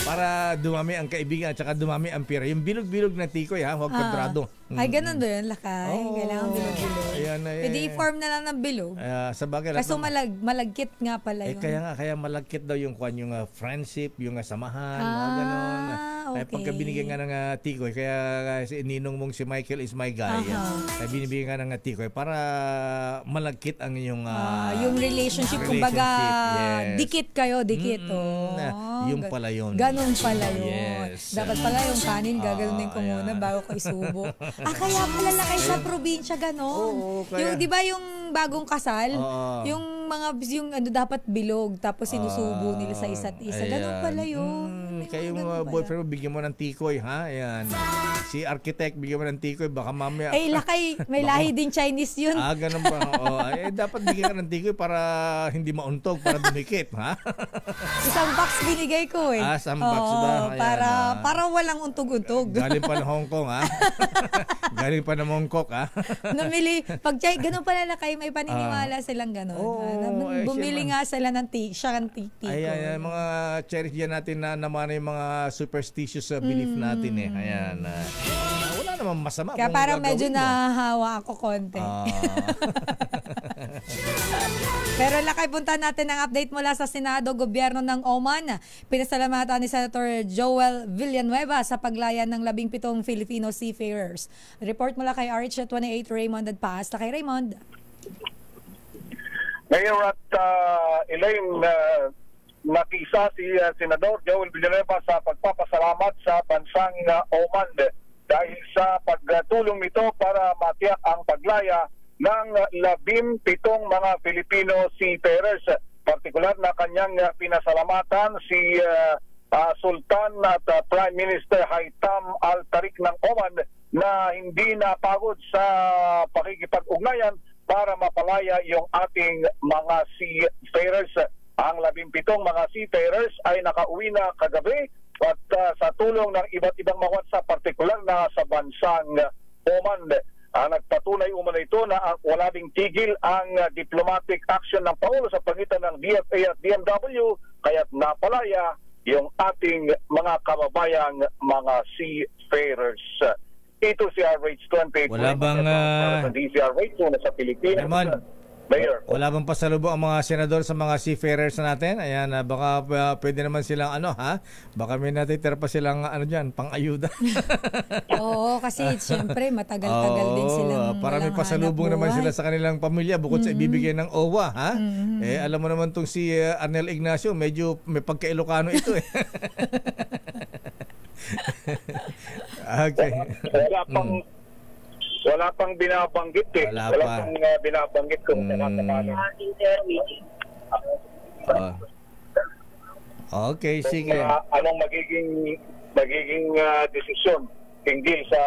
Para dumami ang kaibigan at saka dumami ang pira. Yung bilog-bilog na tikoy, ha? Huwag kadrado. Ay, ganun ba yun, Lakay? Kailangan bilog-bilog. Ayan, Pwede i-form na lang ng bilog. sa bagay, Kaso malagkit nga pala yun. kaya malagkit daw yung friendship, yung samahan, mga ganon. Kaya okay. pagka binigyan nga ng tikoy, kaya si ninong mong si Michael is my guy. Kaya binibigyan nga ng tikoy para malagkit ang yung relationship. Kumbaga, yes. dikit kayo, dikit. Yung pala yun. Ganon pala yun. Yes. Dapat pala yung kanin, gaganunin ko muna bago ko isubo. Kaya pala Lakay sa probinsya ganon. Oo, kaya... Yung, di ba yung bagong kasal, yung dapat bilog, tapos sinusubo nila sa isa't isa. Ganon pala yun. Kaya yung boyfriend mo, bigyan mo ng tikoy, ha? Ayan. Si architect, bigyan mo ng tikoy, baka mamaya... Lakay, may lahi din Chinese yun. Ganun ba? Dapat bigyan ka ng tikoy para hindi mauntog, para dumikit, ha? Isang box binigay ko eh. Isang box ba? Ayan, para walang untog-untog. Galing pa ng Hong Kong, ha? Galing pa ng Mongkok, ha? Namili, ganun pala Lakay, may paniniwala silang ganun. Bumili nga sila ng tikoy. Ayan, mga cherish dyan natin na naman yung mga superstitious belief natin eh. Ayan. Wala namang masama. Kaya parang medyo nahahawa ako konti. Pero Lakay, punta natin ang update mula sa Senado, gobyerno ng Oman. Pinasalamatan ni Senator Joel Villanueva sa paglaya ng 17 Filipino seafarers. Report mula kay RH28 Raymond Adpaas. Kay Raymond. Mayor at Elaine, nakisa si Senador Joel Villanueva sa pagpapasalamat sa bansang Oman dahil sa pagtulong nito para matiyak ang paglaya ng 17 mga Filipino seafarers. Partikular na kanyang pinasalamatan si Sultan at Prime Minister Haitham Al-Tariq ng Oman na hindi napagod sa pakikipag-ugnayan para mapalaya yung ating mga seafarers. Ang 17 mga seafarers ay nakauwi na kagabi at sa tulong ng iba't ibang mga bansa, partikular na sa bansang Oman. Nagpatunay umano ito na wala ding tigil ang diplomatic action ng Pangulo sa pagitan ng DFA at DMW, kaya't napalaya yung ating mga kababayang mga seafarers. Ito si RH28. Wala bang sa DZRH sa Pilipinas. Mayor. Wala bang pasalubong ang mga senador sa mga seafarers natin? Ayan, baka pwede naman silang baka may natitira pa silang pang-ayuda. Oo, kasi siyempre matagal-tagal din silang para may pasalubong naman sila sa kanilang pamilya bukod sa ibibigay ng OWA, ha? Alam mo naman tong si Arnel Ignacio, medyo may pagka-Ilocano ito eh. Okay. Wala pang binabanggit eh. Wala pang binabanggit kung nakakapalo. Okay, sige. Anong magiging desisyon hinggil sa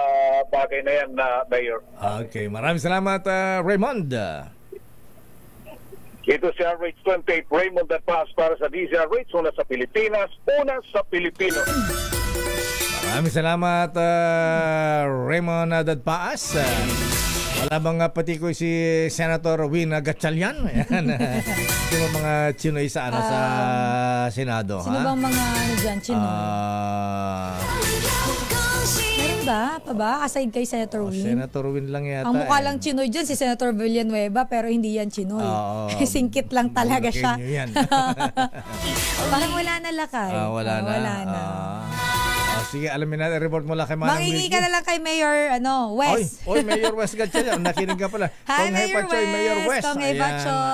bagay na yan na Mayor? Okay, maraming salamat Raymond. Ito si RH28 Raymond Adpaas para sa DZRH, una sa Pilipinas, una sa Pilipino. Maraming salamat Raymond Adpaas. Wala bang pati ko si Senator Win Gatchalian? Ayan. Sino mga Chinoy sa sa Senado? Sino bang mga Chinoy? Meron ba? Pa ba? Aside kay Senator Win? Senator Win lang yata. Ang mukha lang Chinoy dyan, si Senator Villanueva, pero hindi yan Chinoy. Singkit lang talaga siya. Parang wala na Lakay. Wala na. Sige, alamin natin. Report mo lang kay Manang Mangingi ka na lang kay Mayor West. Oy, Mayor West Gatchalian. Nakinig ka pala. Hi, Mayor West. Mayor West.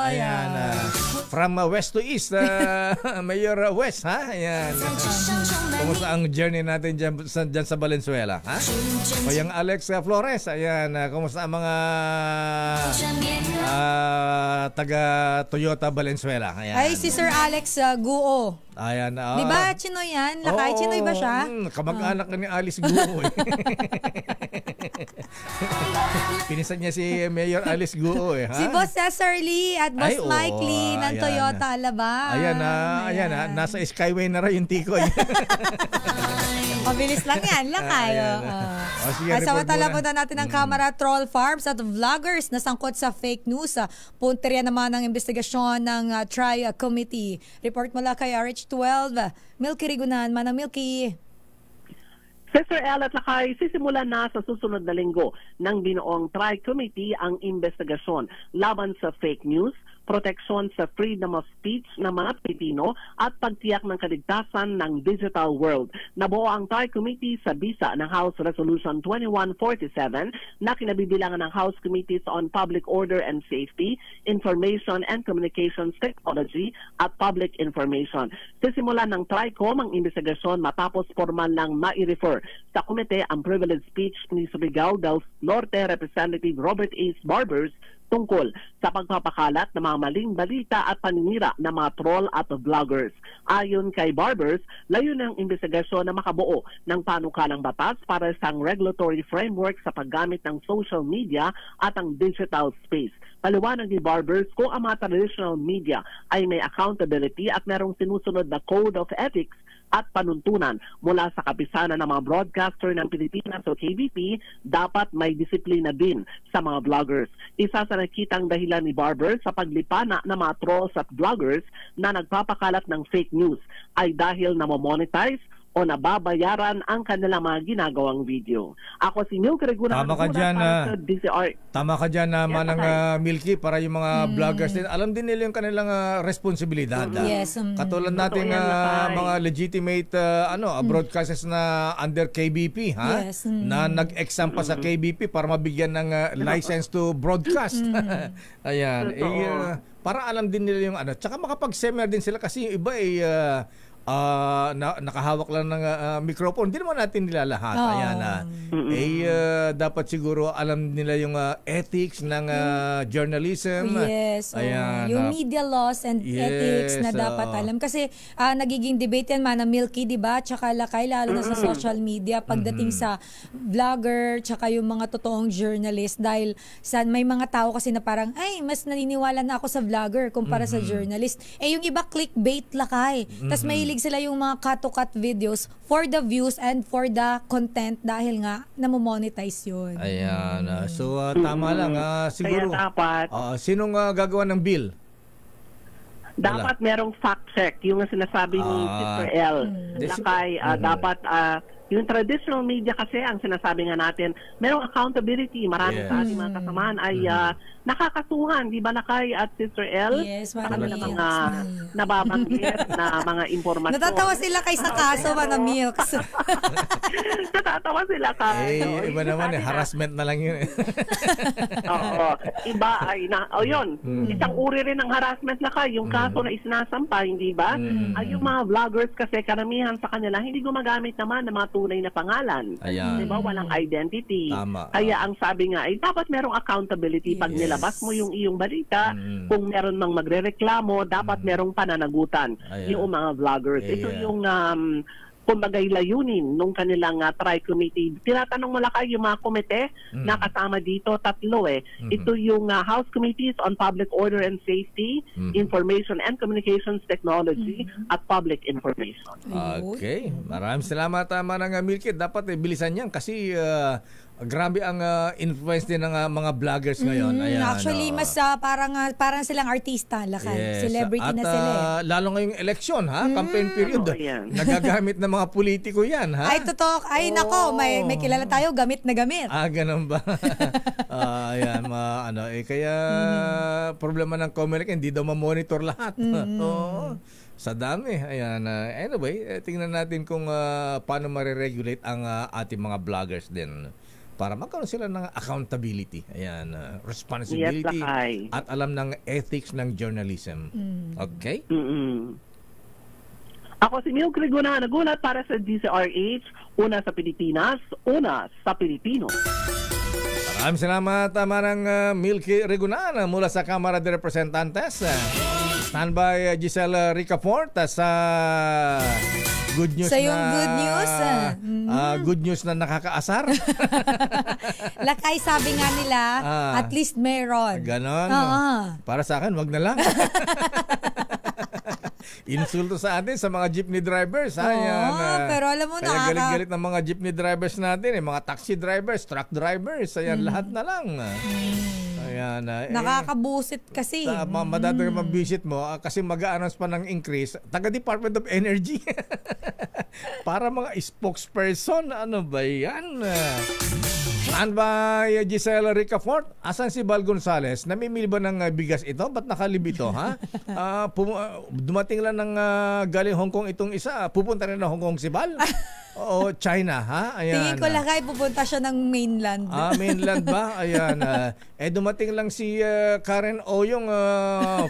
Ayan. From west to east, Mayor West, ha? Ayan. Kumusta ang journey natin dyan sa Valenzuela, ha? O yung Alex Flores, ayan. Kumusta ang mga taga Toyota Valenzuela? Ayan. Ay, si Sir Alex Guo. Ayan. Di ba Chinoy yan? Lakay, Chinoy ba siya? Mag-anak ka ni Alice Guo. Pinisan niya si Mayor Alice Guo ha? Si Boss Cesar Lee at Boss Ay, oo, Mike Lee ng ayan. Toyota Alabang. Ayan na. Nasa Skyway na rin yung tikoy. Mabilis lang yan, lakay. Ayan. Sige, report Samantala muna. punta natin ang kamera, troll farms at vloggers na sangkot sa fake news. Punteriya naman ang investigasyon ng TRI Committee. Report mula kay RH12. Milky Rigunan, Manang Milky. Sister El at lakay, sisimulan na sa susunod na linggo ng binoong TRI Committee ang investigasyon laban sa fake news, proteksyon sa freedom of speech ng mga Pilipino at pagtiyak ng kaligtasan ng digital world. Nabuo ang TRI Committee sa bisa ng House Resolution 2147 na kinabibilangan ng House Committees on Public Order and Safety, Information and Communications Technology at Public Information. Sisimulan ng TRICOM ang investigasyon matapos formal lang mai-refer sa komite ang privileged speech ni Surigao del Norte Representative Robert A. Barbers tungkol sa pagpapakalat ng mga maling balita at paninira ng mga troll at vloggers. Ayon kay Barbers, layunin ng investigasyon na makabuo ng panukalang batas para sa regulatory framework sa paggamit ng social media at ang digital space. Paliwanag ni Barbers kung ang mga traditional media ay may accountability at merong sinusunod na code of ethics at panuntunan mula sa kapisanan ng mga broadcaster ng Pilipinas o KBP, dapat may disiplina din sa mga vloggers. Isa sa nakitang dahilan ni Barber sa paglipana ng mga trolls at vloggers na nagpapakalat ng fake news ay dahil namomonetize o nababayaran ang kanilang mga ginagawang video. Ako si Milky Rigunan. Tama ka dyan, para sa DCR. Tama ka dyan naman ng Milky para yung mga vloggers din. Alam din nila yung kanilang responsibilidad. Yes. Katulad nating Totoo yan, Lakay. mga legitimate broadcasters na under KBP Yes. na nag-exam pa sa KBP para mabigyan ng license to broadcast. Ayan. Para alam din nila yung tsaka makapag-seminar din sila kasi yung iba nakahawak lang ng microphone. Hindi naman natin nilalahat. Ayan. Dapat siguro alam nila yung ethics ng journalism. Yes. Ayan. Yung media laws and ethics na dapat alam. Kasi nagiging debate yan, Manang Milky, di ba? Tsaka lakay, lalo na sa social media pagdating sa vlogger, tsaka yung mga totoong journalist. Dahil may mga tao kasi na parang, ay, mas naniniwala na ako sa vlogger kumpara sa journalist. Yung iba clickbait lakay. Tas mahilig sila yung mga cut-to-cut videos for the views and for the content dahil nga namomonetize yun. Ayan. So, tama lang. Siguro, Kaya dapat, sinong gagawa ng bill? dapat merong fact check. Yung sinasabi ni Sister L. Lakay, dapat yung traditional media kasi, ang sinasabi nga natin, merong accountability. Marami sa ating mga kasamaan ay nakakasuhan, di ba Lakay at Sister L? Yes, sa marami. kanilang mga nababanggit na mga impormasyon. Natatawa sila kay sa kaso, Manang Milks. Natatawa sila kay. Iba naman harassment na lang yun. Oo. Iba ay yun. Isang uri rin ng harassment Lakay. Yung kaso na isinasampa, hindi ba? Ay yung mga vloggers kasi karamihan sa kanila hindi gumagamit naman ng mga tunay na pangalan. Ayan. Diba? Walang identity. Tama. Kaya ang sabi nga ay dapat merong accountability pag nilabas mo yung iyong balita. Kung meron mang magrereklamo, dapat merong pananagutan yung mga vloggers. Ito yung kumbagay layunin nung kanilang TRI Committee. Tinatanong mo Lakay yung mga komite na kasama dito, tatlo Ito yung House Committees on Public Order and Safety, Information and Communications Technology, at Public Information. Okay. Maraming salamat, Manang Milky. Dapat bilisan yan kasi grabe ang influence din ng mga vloggers ngayon. Ayan, Actually, mas parang silang artista, Lakay. Yes. Celebrity At, na sila. lalo ngayong eleksyon, campaign period. Nagagamit ng mga politiko yan, Ay, totoo. Ay, nako, may kilala tayo, gamit na gamit. Ganun ba? Ayan, kaya problema ng Comelec, hindi daw ma-monitor lahat. Oo. Sa dami. Ayan. Anyway, tingnan natin kung paano mariregulate ang ating mga vloggers din para magkaroon sila ng accountability. Ayan. Responsibility at alam ng ethics ng journalism. Okay? Ako si Milky Rigunan, nagulat para sa DCRH, una sa Pilipinas, una sa Pilipino. Maraming salamat, Manang Milky Rigunan mula sa Kamara de Representantes. Standby Giselle Ricafort sa good news Sa yung na good news, good news na nakakaasar. Lakay, sabi nga nila, at least meron. Ganon. Para sa akin, wag na lang. Insulto sa atin sa mga jeepney drivers. Pero alam mo, kaya galit-galit ng mga jeepney drivers natin, mga taxi drivers, truck drivers, lahat na lang. Ayan, nakakabusit kasi. Madadagang mabisit mo kasi mag-a-announce pa ng increase. Taga Department of Energy. Para mga spokesperson, ano ba yan? And by Giselle Ricafort, asan si Val Gonzales? Namimili ba ng bigas ito? Ba't nakalibito, ha? Dumating lang ng galing Hong Kong itong isa. Pupunta rin ng Hong Kong si Val? O China, ha? Ayan. Tingin ko lang kay pupunta siya ng mainland. Mainland ba? Ayan. Dumating lang si Karen O yung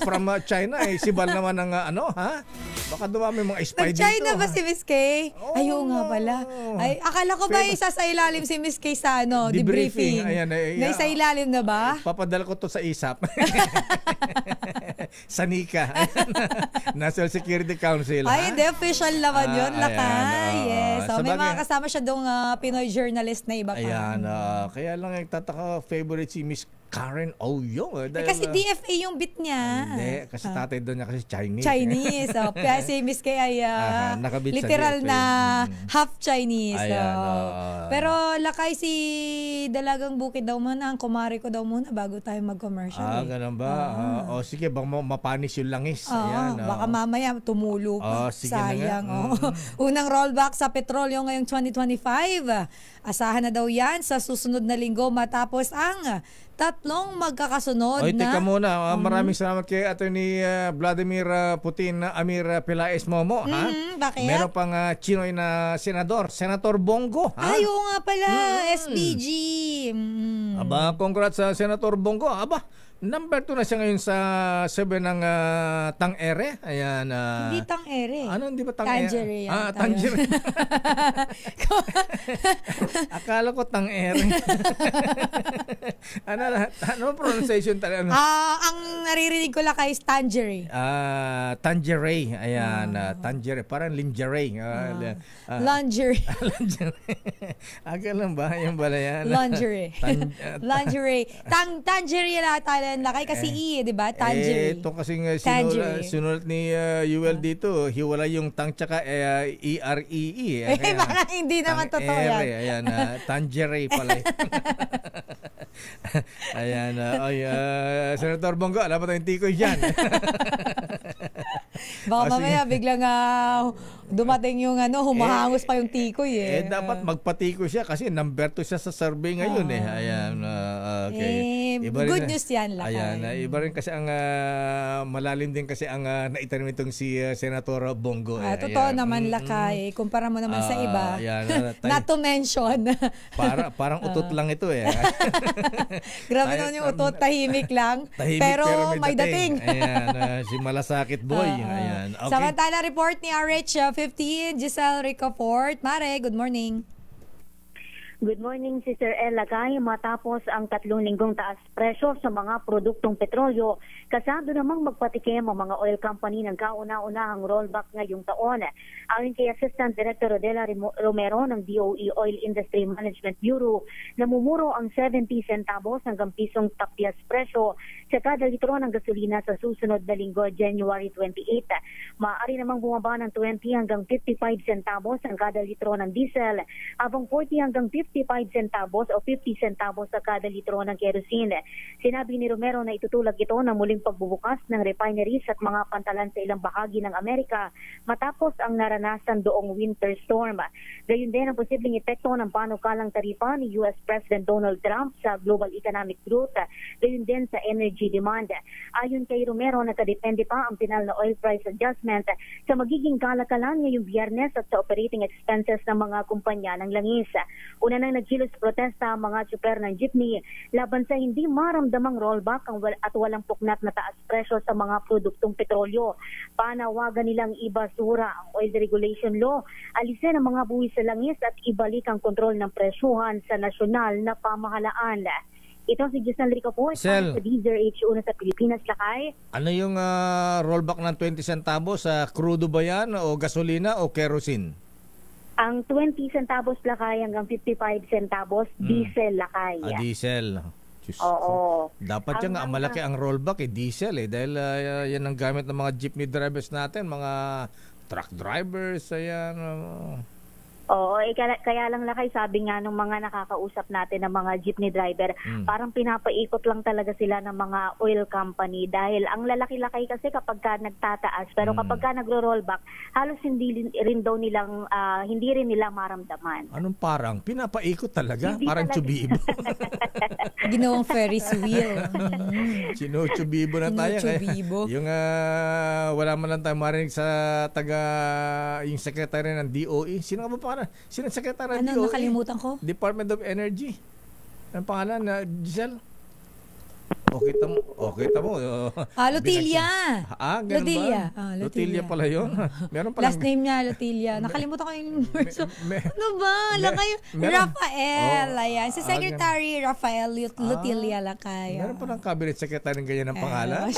from China. Si Val naman ng ha? Baka dumami mga spy dito. Nag-China ba si Miss Kay? Ayaw nga pala. Ay, akala ko ba isa sa ilalim si Miss Kay sa debriefing? Ayan. Sa ilalim na ba? Papadala ko to sa ISAP. Sa NICA. National Security Council. Ay, hindi. Official naman yun. Lakay. Yes. So, may Sabagay, mga kasama siya doong Pinoy journalist na iba pa. Ayan. Kaya lang nagtataka favorite si Miss Karen Oyong. Kasi DFA yung bit niya. Hindi. Kasi tatay doon niya kasi Chinese. Chinese. Kaya si Miss Kay ay literal na half Chinese. Pero lakay si Dalagang Bukid daw muna. Ang kumari ko daw muna bago tayo mag-commercial. Ganun ba? Sige, bang mapanis yung langis. Ayan. Baka mamaya tumulo pa. Sige sayang. Unang rollback sa petrolyo ngayong 2025. Asahan na daw yan sa susunod na linggo matapos ang tatlong magkakasunod na. Teka muna. Maraming salamat kay Attorney Vladimir Putin Amir Pelaez Momo. Bakit? Meron pang Chinoy na senador. Senator Bongo. Ayaw nga pala. SPG. Aba, congrats sa Senator Bongo. Aba, number 2 na siya ngayon sa 7 ng Tang-Ere. Ayan. Hindi Tang-Ere. Ano, hindi ba Tang-Ere? Tangerine. Tangerine. Akala ko Tang-Ere. Ano pronunciation talaga? Ang naririnig ko lang kay Tangerine. Tangerine. Ayan. Tangerine. Parang lingerie. Lingerie. Lang ba? Yung bala yan? Lingerie. Lingerie. Tangerine lahat lakay kasi di ba? Tangerine. Ito kasing sinulat ni Yuel dito, hiwala yung tang tsaka E-R-E-E. Baka hindi naman totoo yan. Ayan, Tangerine pala. Ayan, Senator Bongo, alam mo tayong tikoy dyan. Baka mamaya biglang dumating yung humahangos pa yung tikoy dapat magpatikoy siya kasi number 2 siya sa survey ngayon Ayan, okay. Good news yan lang. Ayan, iba rin kasi ang malalim din kasi ang naitanim itong si Senator Bongo. Totoo naman lakay. Kumpara mo naman sa iba. Not to mention. Parang utot lang ito Grabe naman yung utot, tahimik lang. Pero may dating. Ayan, si Malasakit Boy. Ayan. Okay. Samantala report ni RH15, Giselle Ricafort. Mare, good morning. Good morning, Sister Ella Kay. Matapos ang 3 linggong taas presyo sa mga produktong petrolyo, kasado namang magpatikim ang mga oil company ng kauna-unahang rollback ngayong taon. Ayon kay Assistant Director Rodela Romero ng DOE Oil Industry Management Bureau, namumuro ang 70 centavos hanggang pisong tapyas presyo sa kada litro ng gasolina sa susunod na linggo, January 28. Maaari namang bumaba ng 20 hanggang 55 centavos ang kada litro ng diesel, habang 40 hanggang 55 centavos o 50 centavos sa kada litro ng kerosene. Sinabi ni Romero na itutulak ito ng muling pagbubukas ng refineries at mga pantalan sa ilang bahagi ng Amerika matapos ang naranasan doong winter storm. Gayun din ang posibleng epekto ng panukalang tarifa ni US President Donald Trump sa global economic growth, gayun din sa energy demand. Ayon kay Romero, nakadepende pa ang final na oil price adjustment sa magiging kalakalan ngayong Biyernes at sa operating expenses ng mga kumpanya ng langis. Una nang nagkilos protesta ang mga tsuper ng jeepney laban sa hindi maramdamang rollback at walang puknat na taas presyo sa mga produktong petrolyo. Panawagan nilang ibasura ang oil regulation law, alisin ang mga buwis sa langis at ibalik ang kontrol ng presyuhan sa nasyonal na pamahalaan. Ito si Giselle Rico po, Sel. sa DZRH una sa Pilipinas, Lakay. Ano yung rollback ng 20 centavos? Crudo ba yan o gasolina o kerosene? Ang 20 centavos, Lakay, hanggang 55 centavos, diesel, Lakay. Diesel. Diyos Oo. ko. Dapat yan nga, malaki ang rollback diesel dahil yan ang gamit ng mga jeepney drivers natin, mga truck drivers, ayan. Oo, kaya lang, Lakay, sabi nga nung mga nakakausap natin ng mga jeepney driver, parang pinapaikot lang talaga sila ng mga oil company dahil ang lalaki-lakay kasi kapag ka nagtataas, pero kapag ka nagro-rollback, halos hindi rin nila maramdaman. Anong parang? Pinapaikot talaga? Hindi parang talaga. Chubibo. Ginawang Ferris wheel. Chubibo na tayo. Chinuchubibo. Yung wala man lang tayo marinig sa yung secretary ng DOE. Sino nga ba pangalan? Sino ang secretary ng DOE? Nakalimutan ko? Department of Energy. Ang pangalan na Giselle? Okay tamo. Lotilia. Ganun Lotilia. ba? Lotilia pala yun. Meron pala. Last name niya, Lotilia. Nakalimutan ko yung ano ba? Lakay. meron. Rafael. Ayan. Si Secretary Rafael Lotilia Lakay. Meron pa ng cabinet secretary ng ganyan ng pangalan?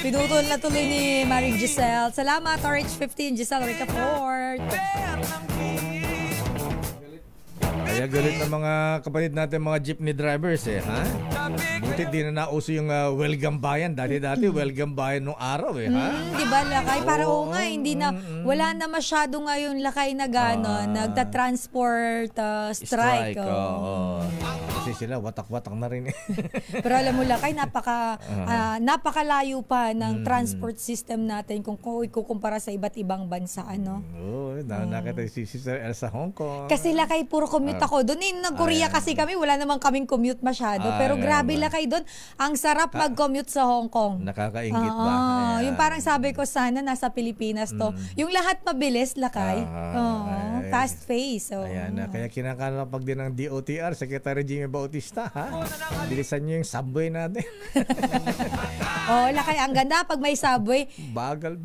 Pinutol na tuloy ni Marie Giselle. Salamat, RH15, Giselle Ricafort. Kaya galit ng mga kapatid natin, mga jeepney drivers ha? Buti di na nauso yung welcome bayan. Dati welcome bayan nung araw Diba, Lakay? Para nga, hindi na, wala na masyado ngayon, Lakay, na gano'n, nagta-transport strike. Kasi sila, watak-watak na rin. Pero alam mo, Lakay, napakalayo pa ng transport system natin kung ikukumpara sa iba't ibang bansa, ano? Nakita si Sister El sa Hong Kong. Kasi, Lakay, puro commute ako doon. Nag-Korea kasi kami, wala namang kaming commute masyado. Pero grabe, Lakay, doon. Ang sarap mag-commute sa Hong Kong. Nakakaingit ba? Yung parang sabi ko, sana nasa Pilipinas to. Yung lahat mabilis, Lakay. Fast pace. Ayan, kaya kinakalapag din ng DOTR, Secretary Jimmy Bautista, bilisan niyo yung subway natin. Lakay, ang ganda pag may subway. Bagal.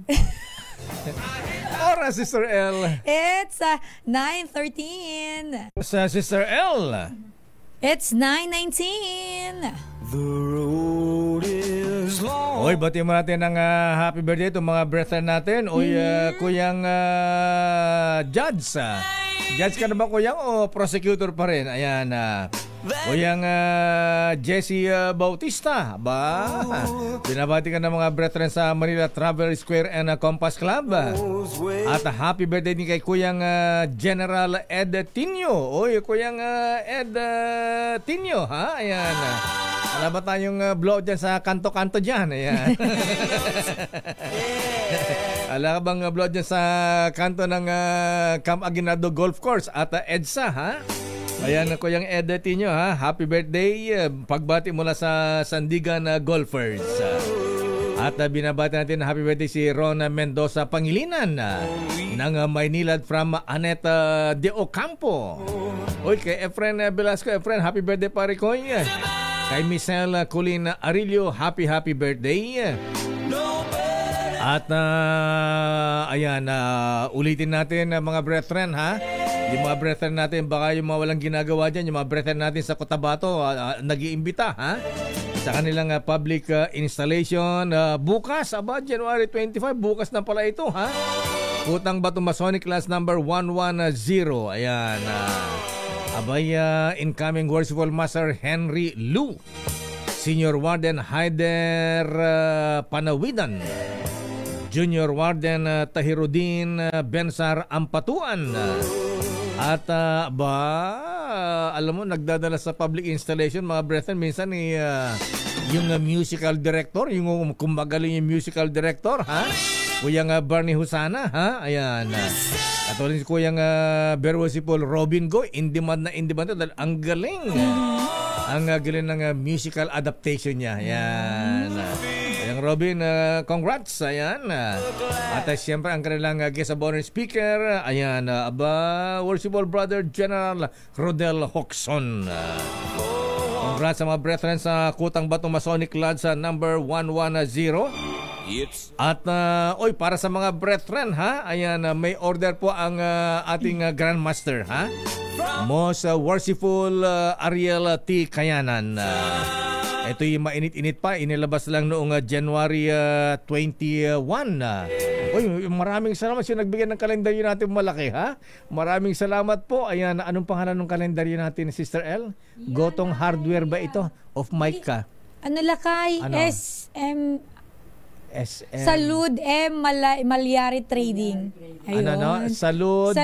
Oras, Sister L. It's 9:13. Sa Sister L. It's 9:19. The road is long. Oy, bati mo natin ng happy birthday itong mga brethren natin. Oy, Kuyang Judge. Judge ka na ba, Kuyang, o prosecutor pa rin? Ayan, Kuyang Jesse Bautista. Binabati ka ng mga brethren sa Manila Travel Square and Compass Club. At happy birthday din kay Kuyang General Ed Tinio. Oy, Kuyang Ed Tinio, Ayan. Wala ba tayong blow dyan sa kanto-kanto dyan? Ayan. Wala ka bang blow dyan sa kanto ng Camp Aguinaldo Golf Course at EDSA, Ayan, Kuyang Ed Tinio, Happy birthday. Pagbati mula sa Sandigan Golfers. At binabati natin happy birthday si Ron Mendoza Pangilinan ng Maynilad from Aneta de Ocampo. Oy, kay Efren Velasco. Efren, happy birthday pare ko. Kay Michelle Colin Arillo, happy birthday. At ayan, ulitin natin mga brethren, yung mga brethren natin, baka yung mga walang ginagawa dyan, yung mga brethren natin sa Cotabato, nag-iimbita sa kanilang public installation bukas, January 25, bukas na pala ito, Kutang Bato Masonic Class number 110. Ayan, incoming Worshipful Master Henry Lu, Senior Warden Haider Panawidan, Junior Warden Tahirudin Bensar Ampatuan. At alam mo, nagdadala sa public installation, mga brethren, minsan yung musical director, yung kumagaling yung musical director, Kuyang Barney Husana, Ayan. At ulit si Kuyang Berwasipol Robin Go, in demand dahil ang galing. Ang galing ng musical adaptation niya. Ayan. Ayan, Robin, congrats. Ayan. At siyempre, ang kanilang guest of honor speaker, ayan, Worshipful Brother General Rodel Hoxon. Congrats sa mga brethren sa Kutang Bato Masonic Lodge sa number 110. At para sa mga brethren ha, ayan, may order po ang ating Grandmaster ha. Most worshipful Ariel T. Kayanan. Ito yung mainit-init pa, inilabas lang noong January 21. Maraming salamat siya nagbigay ng kalendaryo natin malaki ha. Maraming salamat po. Ayan, anong pangalan ng kalendaryo natin, Sister L? Gotong Hardware ba ito? Of Mike ka? Ano lakay? Ano? SM Salud M. Malyari Trading. Ayun. Ano? Salud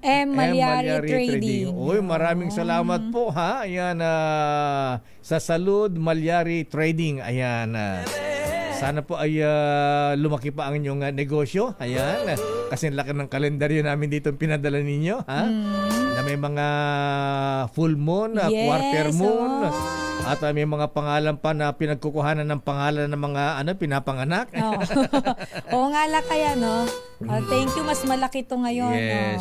M. Malyari Trading. Uy, maraming salamat po ha. Ayan, sa Salud Malyari Trading. Ayan. Sana po ay lumaki pa ang inyong negosyo. Ayan. Kasi laki ng kalendaryo namin dito pinadala ninyo. Ha? Na may mga full moon, quarter moon. At may mga pangalan pa na pinagkukuhanan ng pangalan ng mga pinapanganak. Oo nga la kaya no. Thank you, mas malaki to ngayon. Yes.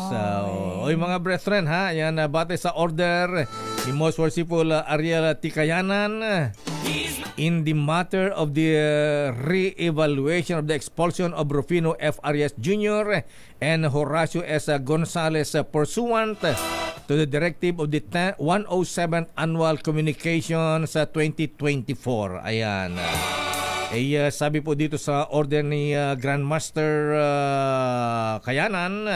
Oy mga brethren ha, yan batay sa order ni Most Worshipful Ariel T. Kayanan in the matter of the re-evaluation of the expulsion of Rufino F. Arias Jr. and Horacio S. Gonzalez pursuant to the directive of the 107th Annual Communication sa 2024. Ayan. Sabi po dito sa order ni Grandmaster Kayanan,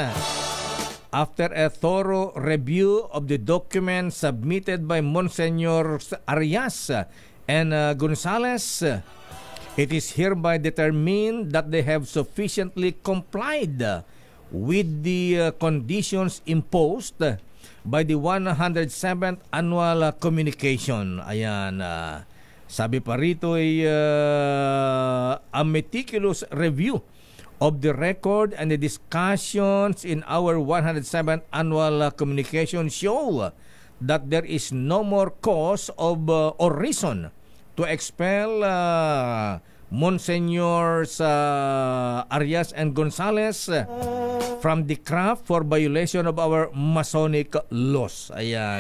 after a thorough review of the documents submitted by Monsignor Arias and Gonzalez, it is hereby determined that they have sufficiently complied with the conditions imposed by the 107th Annual Communication. Ayan. Sabi pa rito ay a meticulous review of the record and the discussions in our 107th Annual Communication show that there is no more cause of or reason to expel Monsignors Arias and Gonzalez from the craft for violation of our Masonic laws. Ayan.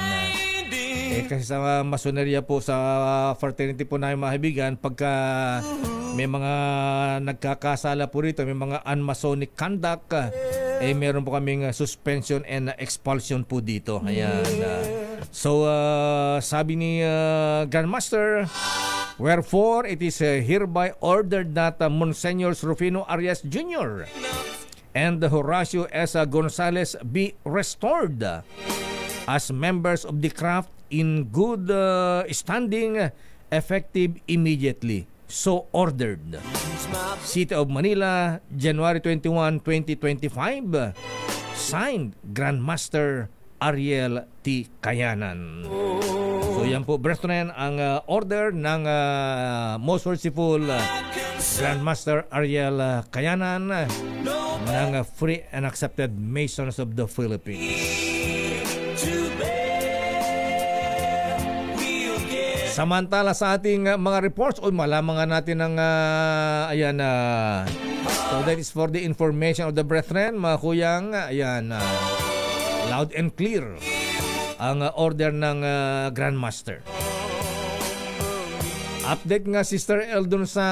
Kasi sa masoneria po, sa fraternity po namin mga kaibigan, pagka may mga nagkakasala po rito, may mga unmasonic conduct, meron po kaming suspension and expulsion po dito. Ayan. So, sabi ni Grandmaster, wherefore, it is hereby ordered that Monsignor Rufino Arias Jr. and Horacio S. Gonzalez be restored as members of the craft in good standing, effective immediately. So ordered. City of Manila, January 21, 2025. Signed, Grandmaster Ariel T. Kayanan. So yan po, brethren, ang order ng Most Worshipful Grandmaster Ariel Kayanan ng Free and Accepted Masons of the Philippines. Samantala sa ating mga reports, malaman nga natin ng so that is for the information of the brethren, mga kuyang, loud and clear ang order ng Grandmaster. Update nga, Sister El, dun sa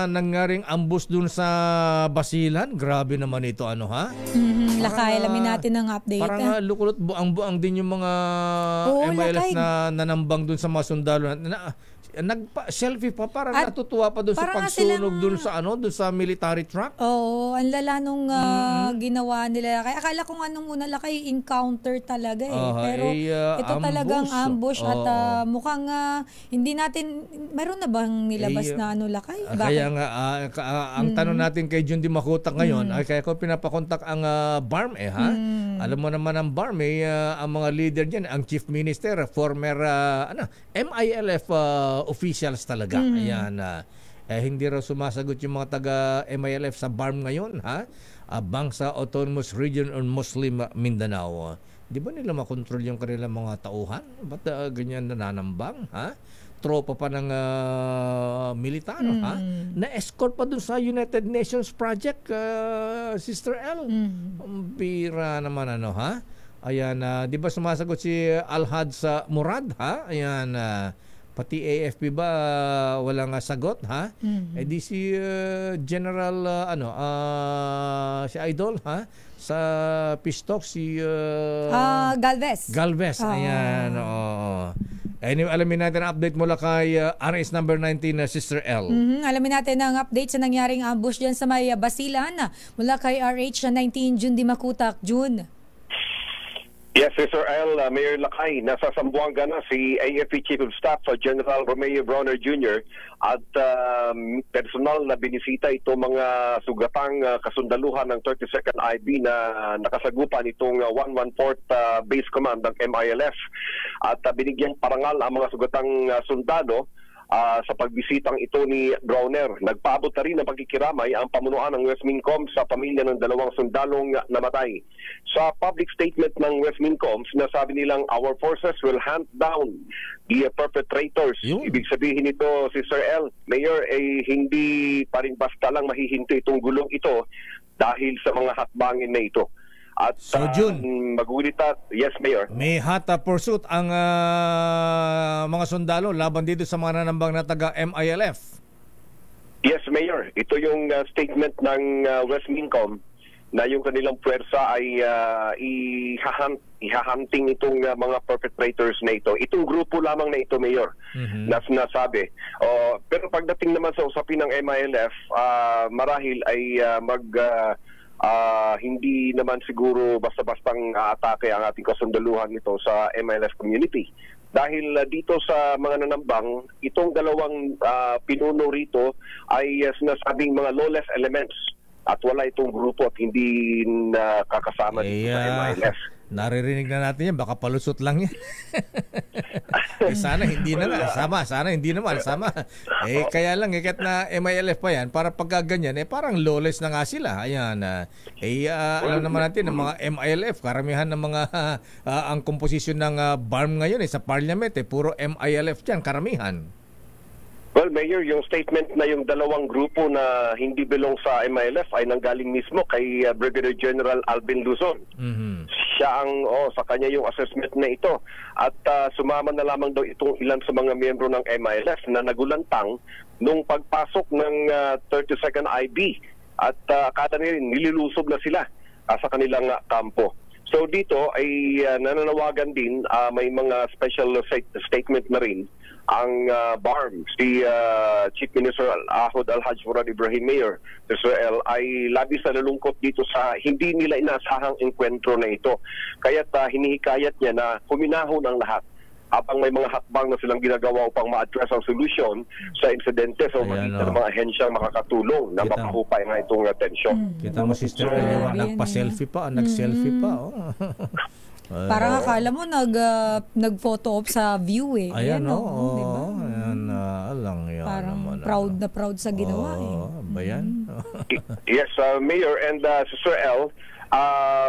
nangyaring ambush dun sa Basilan. Grabe naman ito, Lakay, alamin natin ang update. Parang lukulot buang-buang din yung mga MILF na nanambang dun sa mga sundalo. Nagpa-selfie pa, parang natutuwa pa dun sa pagsunog dun sa military truck. Oo, ang lala nung ginawa nila. Kaya akala ko nga nung una lakay encounter talaga pero ito talagang ambush at mukhang hindi natin, mayroon na bang nilabas na lakay? Kaya nga, ang tanong natin kay Jundi Makutak ngayon, kaya ko pinapakontak ang BARM Alam mo naman ang BARM, ang mga leader dyan, ang Chief Minister, former MILF officials talaga. Ayan. Hindi raw sumasagot yung mga taga MILF sa BARM ngayon, Bangsa Autonomous Region on Muslim Mindanao. Di ba nila makontrol yung kanilang mga tauhan? Ba't ganyan nananambang? Tropa pa ng militar, na-escort pa dun sa United Nations Project, Sister L. Bira naman, Ayan, di ba sumasagot si Alhad sa Murad, Ayan, pati AFP ba walang sagot, ha? Eh di si General si Idol, ha? Sa Pistok si Galvez. Ayan. Oo. Anyway, alamin natin ang update mula kay RS number 19 Sister L. Alamin natin ang update sa nangyaring ambush dyan sa may Basilan mula kay RH19 June Dimakutak. June. Yes, Sister L, Mayor Lakay, nasa Zamboanga na si AFP Chief of Staff General Romeo Brawner Jr. at personal na binisita ito mga sugatang kasundaluhan ng 32nd IB na nakasagupan itong 114th Base Command ng MILF at binigyang parangal ang mga sugatang sundalo sa pagbisitang ito ni Brawner. Nagpaabot na rin ng pagkikiramay ang pamunuan ng Westmincom sa pamilya ng dalawang sundalong namatay. Sa public statement ng Westmincom, sinasabi nilang our forces will hunt down the perpetrators. Ibig sabihin nito, Sister L, Mayor, hindi pa rin basta lang mahihinto itong gulong ito dahil sa mga hakbangin na ito. At so, June, magulitat, yes, Mayor. May hot pursuit ang mga sundalo laban dito sa mga nanambang na taga MILF. Yes, Mayor. Ito yung statement ng Westmincom na yung kanilang puwersa ay ihahunting itong mga perpetrators na ito. Itong grupo lamang na ito, Mayor, na sinasabi. Pero pagdating naman sa usapin ng MILF, marahil ay hindi naman siguro basta-bastang atake ang ating kasundaluhan nito sa MILF community. Dahil dito sa mga nanambang, itong dalawang pinuno rito ay sinasabing mga lawless elements at wala itong grupo at hindi kakasama dito sa MILF. Naririnig na natin yan, baka palusot lang yan. Sana hindi na sama. Sana hindi naman sama. Kaya lang, kahit na MILF pa yan, para pagka ganyan, parang lawless na nga sila. Ayan. Alam naman natin, ng mga MILF, karamihan ng mga, ang komposisyon ng BARM ngayon sa parliament, puro MILF dyan, karamihan. Well, Mayor, yung statement na yung dalawang grupo na hindi belong sa MILF ay nanggaling mismo kay Brigadier General Alvin Luzon. Siya ang, sa kanya yung assessment na ito. At sumama na lamang daw itong ilan sa mga miyembro ng MILF na nagulantang nung pagpasok ng 32nd IB. At kada rin, nililusob na sila sa kanilang kampo. So dito ay nananawagan din, may mga special statement na rin ang BARM, si Chief Minister Ahod Al-Haj Murad Ibrahim, Mayor Israel, ay labis na nalungkot dito sa hindi nila inaasahang enkwentro na ito. Kaya't hinihikayat niya na huminahon ang lahat habang may mga hakbang na silang ginagawa upang ma-address ang solusyon sa insidente sa magitan ng mga ahensyang makakatulong na mapahupay nga itong tensyon. Kita mo, Sister, nagpa-selfie pa, nag-selfie pa. Parang akala mo nag-photo op sa view Ayan, diba? Ayan, alang yan. Parang naman, proud na proud sa ginawa ba yan? Yes, Mayor and Sister L,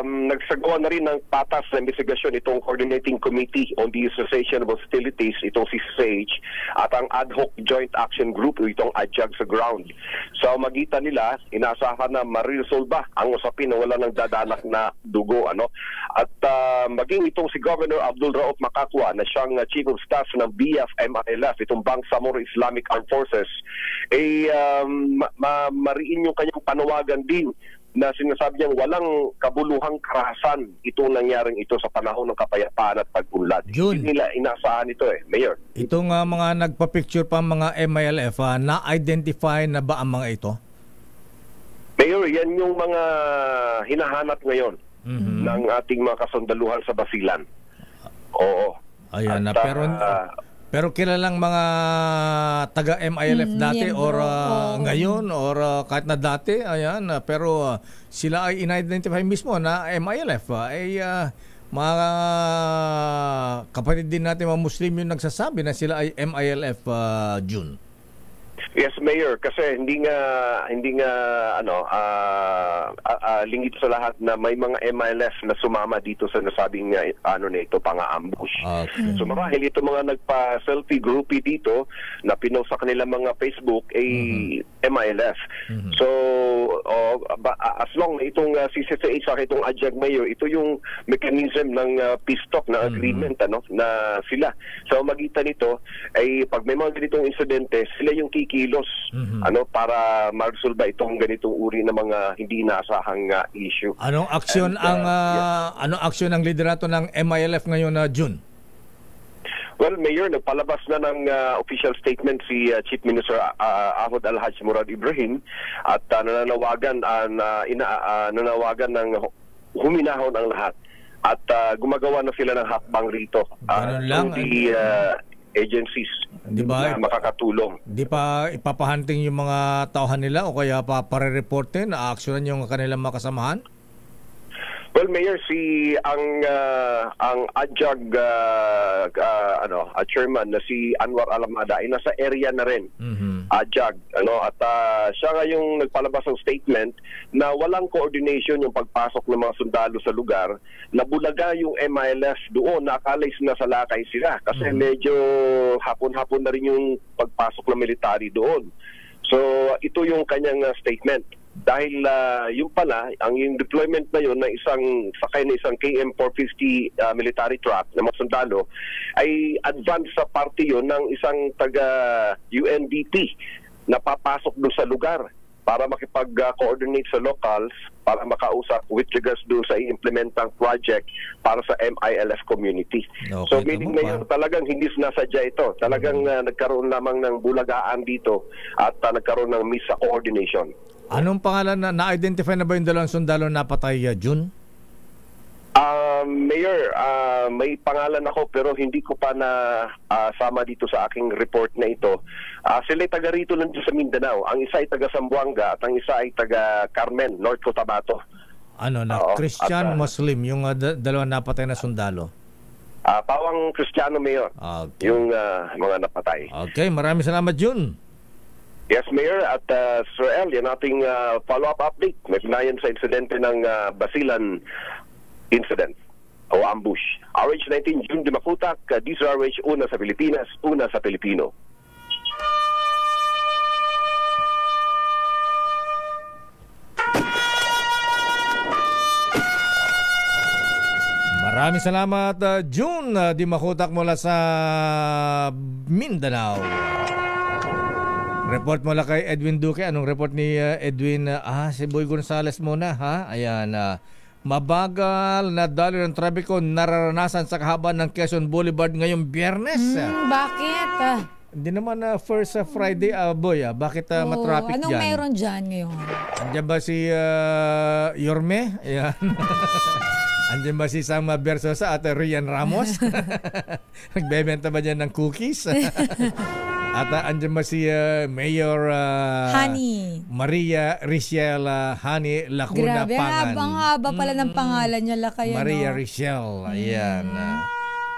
nagsagawa na rin ng patas na investigasyon itong Coordinating Committee on the Cessation of Hostilities, itong CCH, at ang Ad Hoc Joint Action Group, itong AJAG sa ground. Sa magitan nila, inaasahan na mariresolba ang usapin na wala nang dadanak na dugo. At maging itong si Governor Abdul Rauf Makakwa na siyang Chief of Staff ng BF-MILF, itong Bangsamoro Islamic Armed Forces, mariin yung kanyang panawagan din na sinasabi niyang walang kabuluhang karahasan itong nangyaring ito sa panahon ng kapayapaan at pag-unlad. Hindi nila inaasahan ito, Mayor. Itong mga nagpa-picture pa mga MILF, na-identify na ba ang mga ito? Mayor, yan yung mga hinahanap ngayon ng ating mga kasundaluhan sa Basilan. Oo. Ayan, pero kilalang mga taga MILF dati or ngayon or kahit na dati, ayan, pero sila ay in-identify mismo na MILF. Mga kapatid din natin mga Muslim yung nagsasabi na sila ay MILF, June. Yes, Mayor, kasi hindi nga lingid sa lahat na may mga MILF na sumama dito sa nasabing nito pang-ambush. Okay. So marahil ito mga nagpa-selfie groupie dito na pinost sa kanilang mga Facebook MILF. So as long na itong CCFH sa itong Adjunct Mayor, ito yung mechanism ng peace talk na agreement na sila. So magitan nito ay pag may mga ganitong insidente, sila yung kikilos para ma-resolve itong ganitong uri ng mga hindi inaasahang issue. Anong aksyon anong aksyon ng liderato ng MILF ngayon na June? Well, Mayor, nagpalabas na ng official statement si Chief Minister Ahod Al-Haj Murad Ibrahim at nananawagan ng huminahon ang lahat at gumagawa na sila ng hakbang rito. Ganun lang. Agencies na makakatulong. Di pa ipapahunting yung mga tauhan nila o kaya pare-reportin, aaksyonan yung kanilang mga kasamahan? Well, Mayor, ang adjunct chairman na si Anwar Alamada ay nasa area na rin. Adjunct, at siya nga yung nagpalabas ng statement na walang coordination yung pagpasok ng mga sundalo sa lugar, na bulaga yung MILF doon, nakalay na sa lakay sila kasi medyo hapon-hapon na rin yung pagpasok ng military doon. So ito yung kanyang statement. Dahil yung pala, yung deployment na yun na sakay na isang KM-450 military truck na mga sundalo ay advance sa party yun ng isang taga-UNDP na papasok doon sa lugar para makipag-coordinate sa locals para makausap with regards doon sa i-implementang project para sa MILF community. Okay, so meaning ngayon talagang hindi sinasadya ito. Talagang nagkaroon lamang ng bulagaan dito at nagkaroon ng coordination. Anong pangalan na-identify na ba yung dalawang sundalo na napatay, June? Mayor, may pangalan ako pero hindi ko pa na sama dito sa aking report na ito. Sila ay taga rito lang sa Mindanao. Ang isa ay taga Zamboanga at ang isa ay taga Carmen, North Cotabato. Christian, Muslim, yung dalawang napatay na sundalo? Pawang Kristiyano, Mayor. Okay. Yung mga napatay. Okay, maraming salamat, June. Yes, Mayor. At Sir El, yan ating follow-up update. May pinayan sa insidente ng Basilan incident o ambush. RH19, June Dimakutak, DZRH, una sa Pilipinas, una sa Pilipino. Maraming salamat, June Dimakutak mula sa Mindanao. Report mula kay Edwin Duque. Anong report ni Edwin? Si Boy Gonzales muna, ha? Ayan, mabagal na daloy ng trapiko nararanasan sa kahabaan ng Quezon Boulevard ngayong Biyernes. Bakit? Hindi naman first Friday, Boy. Bakit matraffic anong dyan? meron dyan ngayon? Andiyan ba si Yorme? Ayan. Andiyan ba si Sam Bersosa at Rian Ramos? Nagbebenta ba dyan ng cookies? At andyan ba si Mayor Honey Maria Richel Honey Lacuna Grabe, Pangan. haba pala ng pangalan niya, Lakay. Maria Richel. Ayan.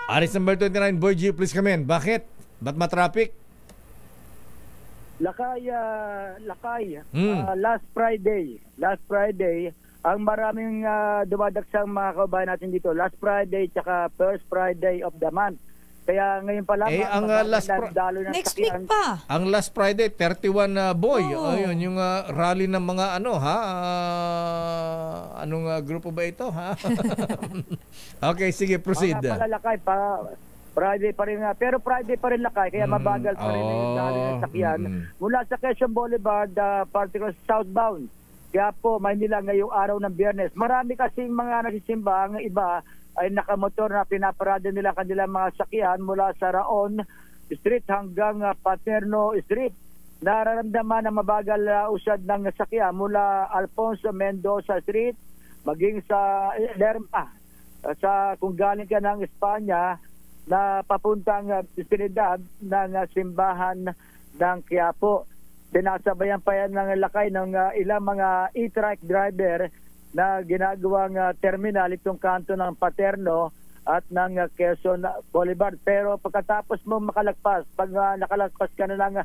Aris number 29, Boy G, please come in. Bakit? Ba't matraffic? Lakay, last Friday, ang maraming dumadagsang mga kabayan natin dito. Last Friday, tsaka first Friday of the month. Kaya ngayon pa lang, ang next week pa. Ang last Friday, 31 Boy. Ayun, yung rally ng mga anong grupo ba ito, ha? Okay, sige, proceed. Palalakay pa. Friday pa rin nga. Pero Friday pa rin, Lakay. Kaya mabagal pa rin yung dali ng sakyan. Mula sa Quezon Boulevard, particular southbound. Kaya po, Maynila ngayong araw ng Biyernes. Marami kasing mga nagsisimba. Ang iba ay nakamotor na pinaparada nila kanilang mga sakyan mula sa Raon Street hanggang Paterno Street. Nararamdaman na mabagal usad ng sakyan mula Alfonso Mendoza Street maging sa Lerma. Kung galing ka ng Espanya na papuntang Trinidad ng simbahan ng Quiapo. Sinasabayan pa yan ng Lakay ng ilang mga e-trike driver na ginagawang terminal itong kanto ng Paterno at ng Quezon Boulevard. Pero pagkatapos mo makalagpas, pag nakalagpas ka na ng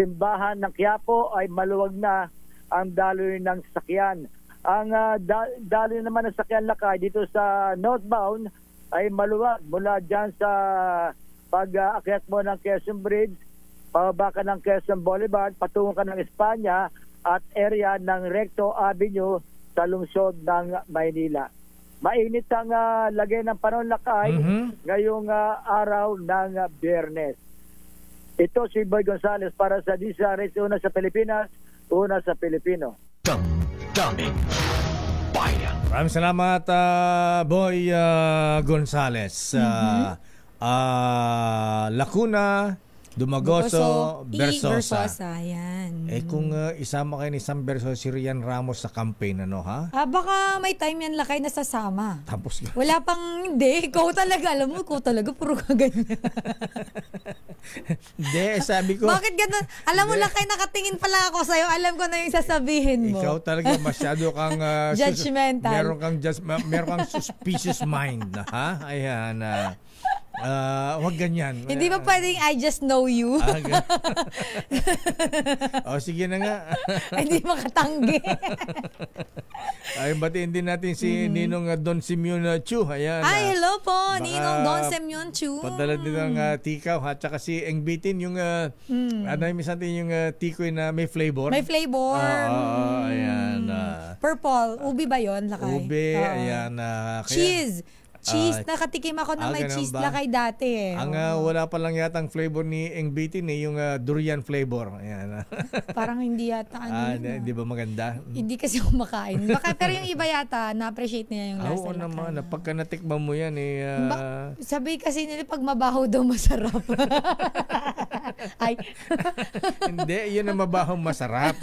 simbahan ng Quiapo ay maluwag na ang daloy ng sasakyan. Ang daloy naman ng sasakyan lakay dito sa northbound ay maluwag mula dyan sa pag-akyat mo ng Quezon Bridge, pababa ka ng Quezon Boulevard, patungo ka ng Espanya at area ng Recto Avenue sa lungsod ng Maynila. Mainit ang lagay ng panahon lakay ngayong araw ng Biyernes. Ito si Boy Gonzales para sa DZRH, una sa Pilipinas, una sa Pilipino. Damdamin Bayan. Maraming salamat, Boy Gonzales. Lacuna, Dumagoso, Versosa. Yan. Kung isama kayo ni Sam Versosa, si Rian Ramos sa campaign, ano ha? Baka may time yan lakay na sasama. Tapos wala pang, hindi. Ikaw talaga, alam mo, ikaw talaga, puro ka ganyan. Hindi, sabi ko. Bakit ganun? Alam mo lakay, nakatingin pala ako sa'yo. Alam ko na yung sasabihin mo. Ikaw talaga, masyado kang judgmental. Meron kang suspicious mind. Ha? Ayan. Wag ganyan. Hindi ba pwedeng I just know you? Sige na nga. Hindi makatanggi. Ay, batiin din natin si Ninong Don Simeon Chu. Ayan. Ay, hello po, Ninong Don Simeon Chu. Padala din ng tikaw, at saka si Eng Bitin, yung minsan din yung tikoy na may flavor. May flavor. Ayan. Purple. Ubi ba yun, lakay? Ube, ayan. Cheese. Cheese, nakatikim ako na may cheese lakay dati. Ang wala pa lang yata ang flavor ni Eng Bitin, yung durian flavor. Ayan. Parang hindi yata. Hindi ba maganda? Hindi kasi kumakain. Pero yung iba yata, na-appreciate niya yung lasa. Oo naman, pagka natikman mo yan sabi kasi nila pag mabaho daw masarap. Ay. Hindi, yun ang mabahong masarap.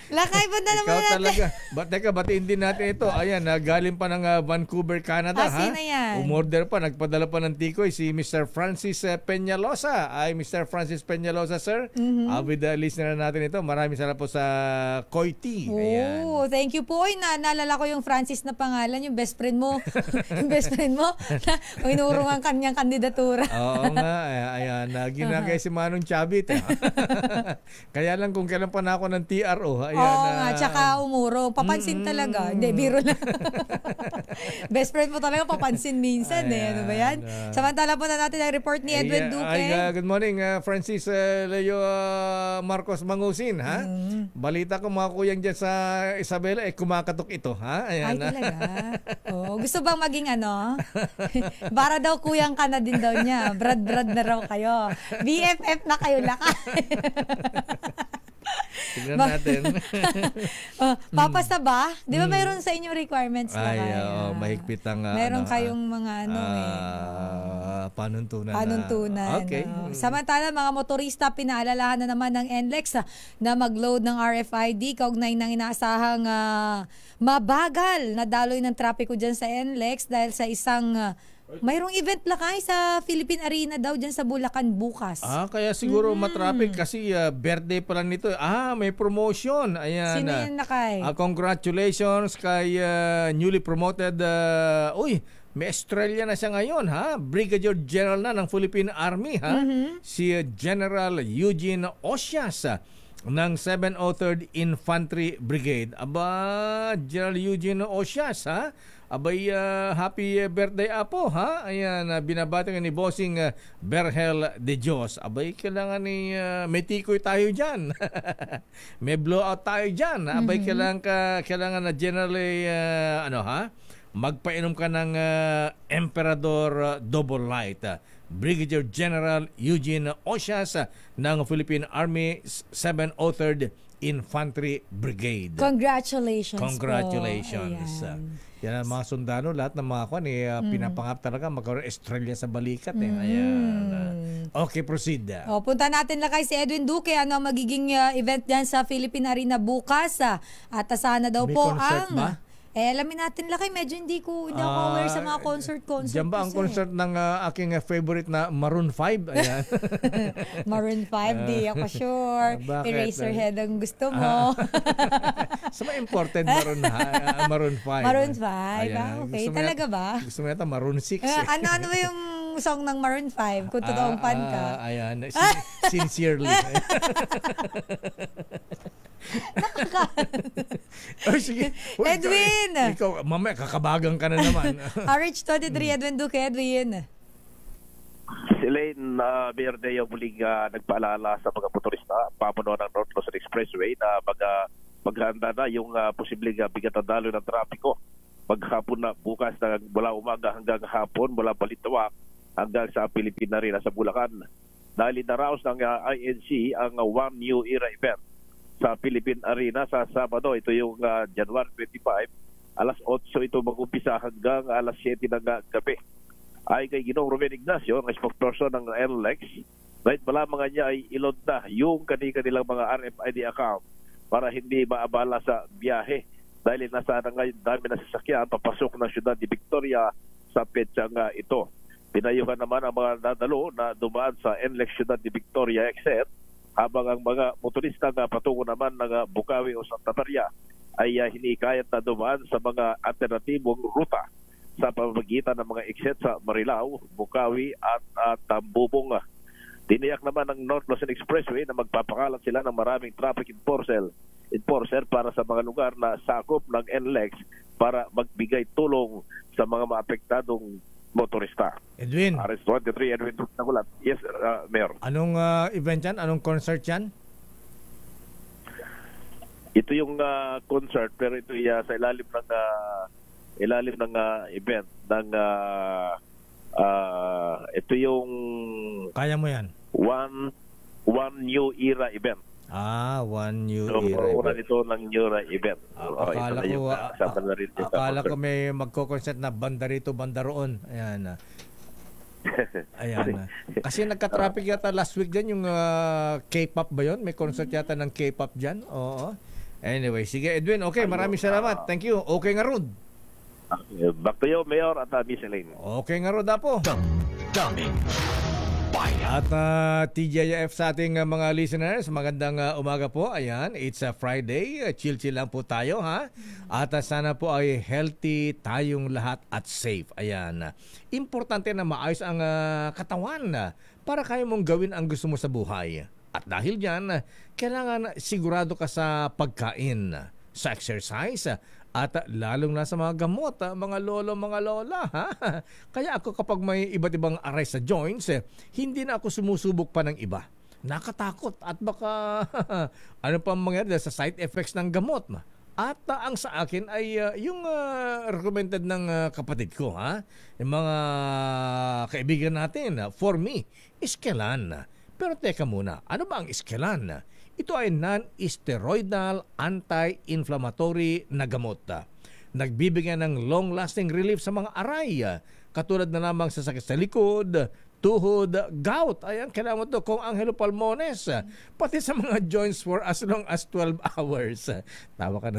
Lakay ba na naman natin? Talaga. Teka, batiin din natin ito. Ayan, galing pa ng Vancouver, Canada. Sino yan? Umorder pa, nagpadala pa ng tikoy si Mr. Francis Peñalosa. Ay, Mr. Francis Peñalosa, sir. With the listener natin ito, maraming salamat po sa Koi Tea. Oh, thank you po. Naalala ko yung Francis na pangalan, yung best friend mo. Yung best friend mo, inurong ang kanyang kandidatura. Oo nga, ayan. Ginagay si Manong Chavit. Kaya lang kung kailan pa na ako ng TRO. Ayan, oo nga, tsaka umurong. Papansin talaga. Hindi, biro lang. Best friend mo talaga papansin minsan. Ano ba yan? Samantala po na natin ang report ni Edwin Duque. Good morning, Francis Leo Marcos Mangusin. Ha? Balita ko mga kuyang dyan sa Isabela, kumakatok ito. Ha? Ayan. Ay, talaga? Gusto bang maging para daw kuyang ka na din daw niya. Brad na raw kayo. BFF na kayo lakay. Tignan natin. Papasa ba? Di ba mayroon sa inyong requirements na kaya? Mahigpit ang meron kayong mga panuntunan. Okay. Samantala, mga motorista, pinaalalahan na naman ng NLEX na mag-load ng RFID kaugnay ng inaasahang mabagal na daloy ng trapiko dyan sa NLEX dahil sa isang mayroong event lakay sa Philippine Arena daw dyan sa Bulacan bukas. Kaya siguro matraffic kasi birthday pala nito. May promotion. Ayan. Sino yan lakay? Congratulations kay newly promoted may Australia na siya ngayon, ha? Brigadier General na ng Philippine Army, ha? Si General Eugene Osias ng 703rd Infantry Brigade. General Eugene Osias, ha? Happy birthday apo, ha? Ayan, binabati nga ni Bossing Berhel de Dios. Kailangan may tikoy tayo dyan. May blowout tayo dyan. Kailangan na generally, magpainom ka ng Emperador Double Light. Brigadier General Eugene Osias ng Philippine Army 703rd Infantry Brigade. Congratulations. Yan ang mga sundalo, lahat ng mga pinapangap talaga magkaroon Australia sa balikat. Ayan. Okay, proceed. Punta natin lakay si Edwin Duque. Ano magiging event dyan sa Philippine Arena bukas? At sana daw may po concert ang... ba? Alamin natin lakay, medyo hindi ako aware sa mga concert. Diyan ba ang concert ng aking favorite na Maroon 5? Ayan. Maroon 5, di ako sure. Eraserhead ang gusto mo. So may imported Maroon 5. Maroon 5? Okay, gusto talaga ba? Gusto mo yata Maroon 6. Ano ba yung yung song ng Maroon 5, kung totoong fan ka. Ayan, sincerely. Oh, sige. Edwin! Ikaw, mamaya, kakabagang ka na naman. RH23, Edwin Duque, Edwin. Si Elaine Berdeo muling nagpaalala sa mga motorista pamuno ng North Luzon Expressway na maghanda na yung posibleng bigat na daloy ng trapiko maghapon na bukas na mula umaga hanggang hapon mula Balintawak hanggang sa Pilipinas rin sa Bulacan. Dahil inaraos ng INC ang One New Era event sa Philippine Arena sa Sabado. Ito yung January 25. Alas 8 ito mag-umpisa hanggang alas 7 ng gabi. Ay kay Ginoong Ruben Ignacio, ang spokesperson ng NLEX, kahit malaman niya ay ilod na yung kanilang mga RFID account para hindi maabala sa biyahe dahil nasa na ngayon dami na sasakyan papasok ng syudad ni Victoria sa petsang ito. Pinayuhan naman ang mga dadalo na dumaan sa NLEX syudad ni Victoria exit habang ang mga motorista na patungo naman ng Bukawi o Santa Maria ay hinikayat na dumaan sa mga alternatibong ruta sa pamamagitan ng mga exit sa Marilao, Bukawi at Tambubong. Tiniyak naman ng North Luzon Expressway na magpapakalat sila ng maraming traffic enforcer para sa mga lugar na sakop ng NLEX para magbigay tulong sa mga maapektadong motorista. Edwin. RS23, Edwin Nagulat. Yes, Mayor. Anong event yan? Anong concert yan? Ito yung concert pero ito sa ilalim ng event ng ito yung kaya mo yan one new era event. One new so, era event. Ito ng new era event. Akala ko may magko-concert na banda rito, banda roon. Ayan. Ayan. Kasi nagka-traffic yata last week dyan yung K-pop ba yun? May concert yata ng K-pop dyan. Oo. Anyway, sige Edwin. Okay, maraming salamat. Thank you. Okay nga Rod. Back to you, Mayor at Miss Elaine. Okay nga Rod po. Daming Bayan. At TJF sa ating mga listeners, magandang umaga po. Ayan, it's a Friday. Chill-chill lang po tayo, ha? At sana po ay healthy tayong lahat at safe. Ayan. Importante na maayos ang katawan para kaya mong gawin ang gusto mo sa buhay. At dahil diyan, kailangan sigurado ka sa pagkain, sa exercise, at lalong na sa mga gamot, mga lolo, mga lola. Ha? Kaya ako kapag may iba't ibang aray sa joints, hindi na ako sumusubok pa ng iba. Nakatakot at baka ano pa mangyari sa side effects ng gamot. At ang sa akin ay yung recommended ng kapatid ko. Ha? Yung mga kaibigan natin, for me, Iskelan. Pero teka muna, ano ba ang Iskelan? Ito ay non-steroidal anti-inflammatory na gamot. Nagbibigay ng long-lasting relief sa mga aray, katulad na lamang sa sakit sa likod, tuhod, gout. Ayan, kailangan mo ito kung anghelo-pulmones, pati sa mga joints for as long as 12 hours. Tawa ka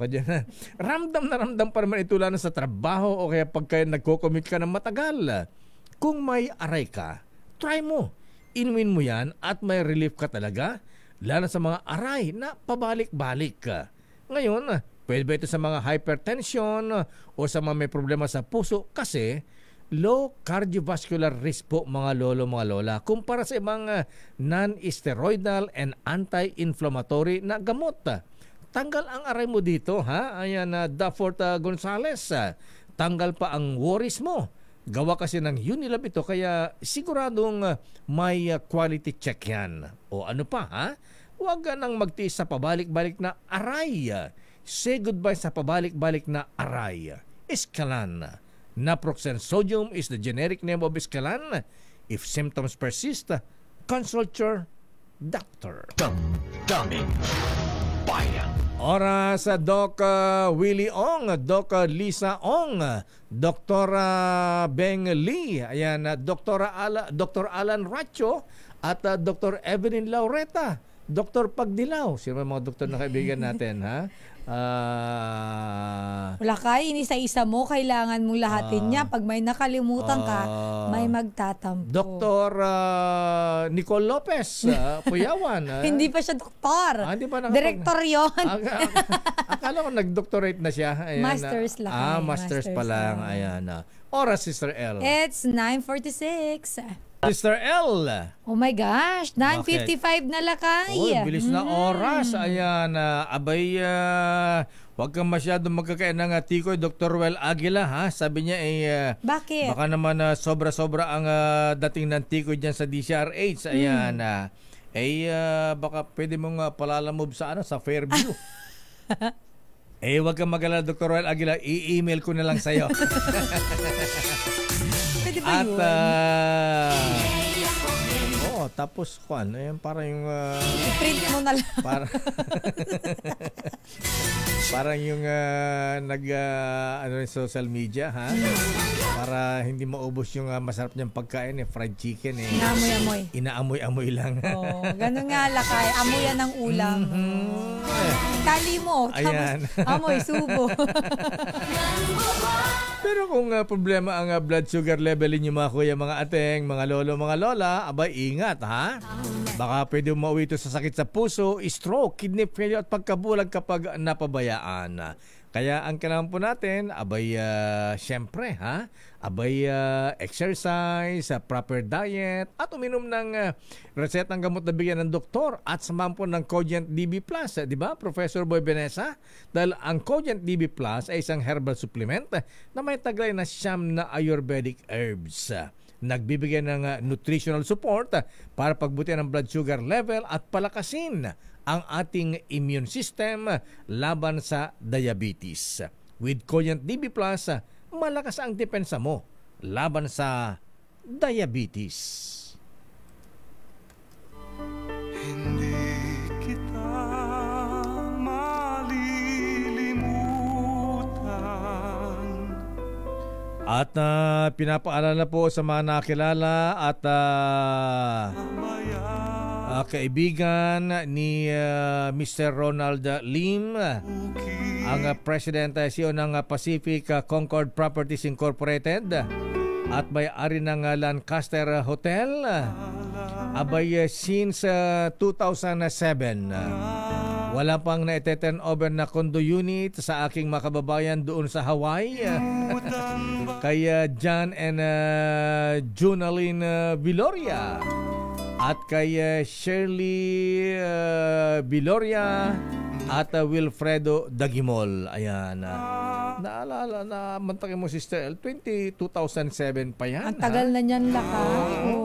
dyan. Ramdam na ramdam pa naman ito lalo sa trabaho o kaya pagka nagko-commute ka ng matagal. Kung may aray ka, try mo. Inumin mo yan at may relief ka talaga. Lalo sa mga aray na pabalik-balik. Ngayon, pwede ba ito sa mga hypertension o sa mga may problema sa puso? Kasi low cardiovascular risk po mga lolo, mga lola kumpara sa ibang non-steroidal and anti-inflammatory na gamot. Tanggal ang aray mo dito, ha? Ayan, Dafford Gonzales. Tanggal pa ang worries mo. Gawa kasi ng Unilab ito kaya siguradong may quality check yan. O ano pa, ha? Huwag ka nang magtiis sa pabalik-balik na aray. Say goodbye sa pabalik-balik na aray. Iskelan. Naproxen sodium is the generic name of Iskelan. If symptoms persist, consult your doctor. Daming Bayan. Oras sa Doc Willie Ong, Doc Lisa Ong, Dr. Beng Lee, ayan, Dr. Alan Racho at Dr. Evelyn Laureta, Dr. Pagdilaw. Sino mga doktor na kaibigan natin, ha? Wala ka, inisa-isa mo, kailangan mong lahatin niya. Pag may nakalimutan ka, may magtatampo. Dr. Nicole Lopez, Puyawan. Hindi pa siya doktor. Hindi pa Direktor yun. Akala ko nag-doctorate na siya. Ayan, Masters lang. Masters pa lang. Ayan. oras, Sister L? It's 9:46. Sister L. Oh my gosh, 9:55 na lakay. Uy, bilis na oras. Ayan, abay, huwag kang masyadong magkakain ng tikoy, Dr. Well Aguila, ha? Sabi niya, bakit? Baka naman sobra-sobra ang dating ng tikoy dyan sa DCRH. Ayan, baka pwede mong palalamove sa, sa Fairview. Huwag kang mag-alala, Dr. Well Aguila, i-email ko na lang sa'yo. Pwede ba yun? Tapos parang yung i-print mo na lang. Parang yung social media, ha? Para hindi maubos yung masarap niyang pagkain, fried chicken, Inaamoy-amoy. Inaamoy-amoy lang. Ganun nga lakay, amoyan ng ulam. Tali mo, tapos amoy subo. Pero kung problema ang blood sugar level ninyo, mga kuya, mga ateng, mga lolo, mga lola, abay, ingat, ha? Baka pwede mauwi ito sa sakit sa puso, stroke, kidney failure at pagkabulag kapag napabayaan. Kaya ang kailangan po natin, abay, syempre, ha? Abay, exercise, proper diet, at uminom ng resetang gamot na bigyan ng doktor at samahan po ng Cogent DB Plus, di ba, Professor Boy Benessa? Dahil ang Cogent DB Plus ay isang herbal supplement na may taglay na siyam na Ayurvedic herbs. Nagbibigay ng nutritional support para pagbutihan ng blood sugar level at palakasin ang ating immune system laban sa diabetes. With Cogent DB Plus, malakas ang depensa mo laban sa diabetes. Hindi kita malilimutan. At pinapaalala po sa mga nakilala at kaibigan ni Mr. Ronald Lim, ang President CEO ng Pacific Concord Properties Incorporated at may-ari ng Lancaster Hotel. Abay, since 2007, wala pang na-turn over na condo unit sa aking mga kababayan doon sa Hawaii. Kay John and Junaline Viloria at kay Shirley Viloria at Wilfredo Dagimol. Ayan. Naalala na mantakin mo, Sister L, 2007 pa yan. Ang tagal na niyan lakay.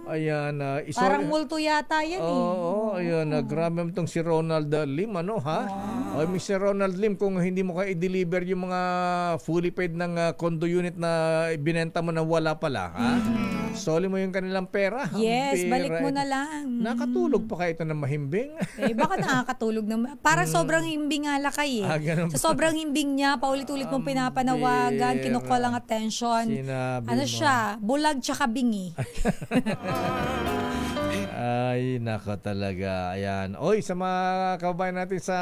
Ayan. Parang multo yata yan Ayan. Grabe mo itong si Ronald Lim, ha? Mr. Ronald Lim, kung hindi mo kayo i-deliver yung mga fully paid ng condo unit na binenta mo na wala pala, ha? Soli mo yung kanilang pera. Yes, balik mo na lang. Nakatulog pa kayo ito ng mahimbing? Baka nakakatulog na. Para sobrang himbing nga lakay Sa sobrang himbing niya, paulit-ulit mong pinapanawagan, kinukuha lang attention. Siya, bulag tsaka bingi. Ay, nako talaga. Ayan. Oy, sa mga kababayan natin sa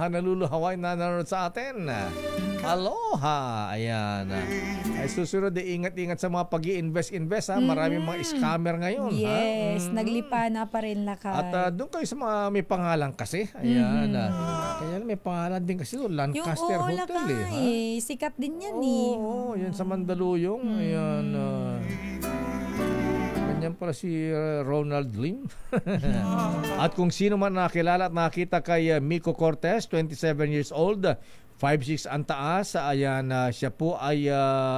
Honolulu, Hawaii na nanonood sa atin. Aloha. Ayan. Ay, susunod, ingat-ingat sa mga pag-i-invest, ha. Maraming mga scammer ngayon. Yes, naglipa na pa rin lakay. At doon kayo sa mga may pangalan kasi. Ayan. Kaya may pangalan din kasi doon, Lancaster Hotel. Lakay. Sikat din yan Oo, yan sa Mandaluyong. Ayan. Yan pala si Ronald Lim. At kung sino man nakilala at nakita kay Miko Cortez, 27 years old, 5'6" ang taas. Ayan, siya po ay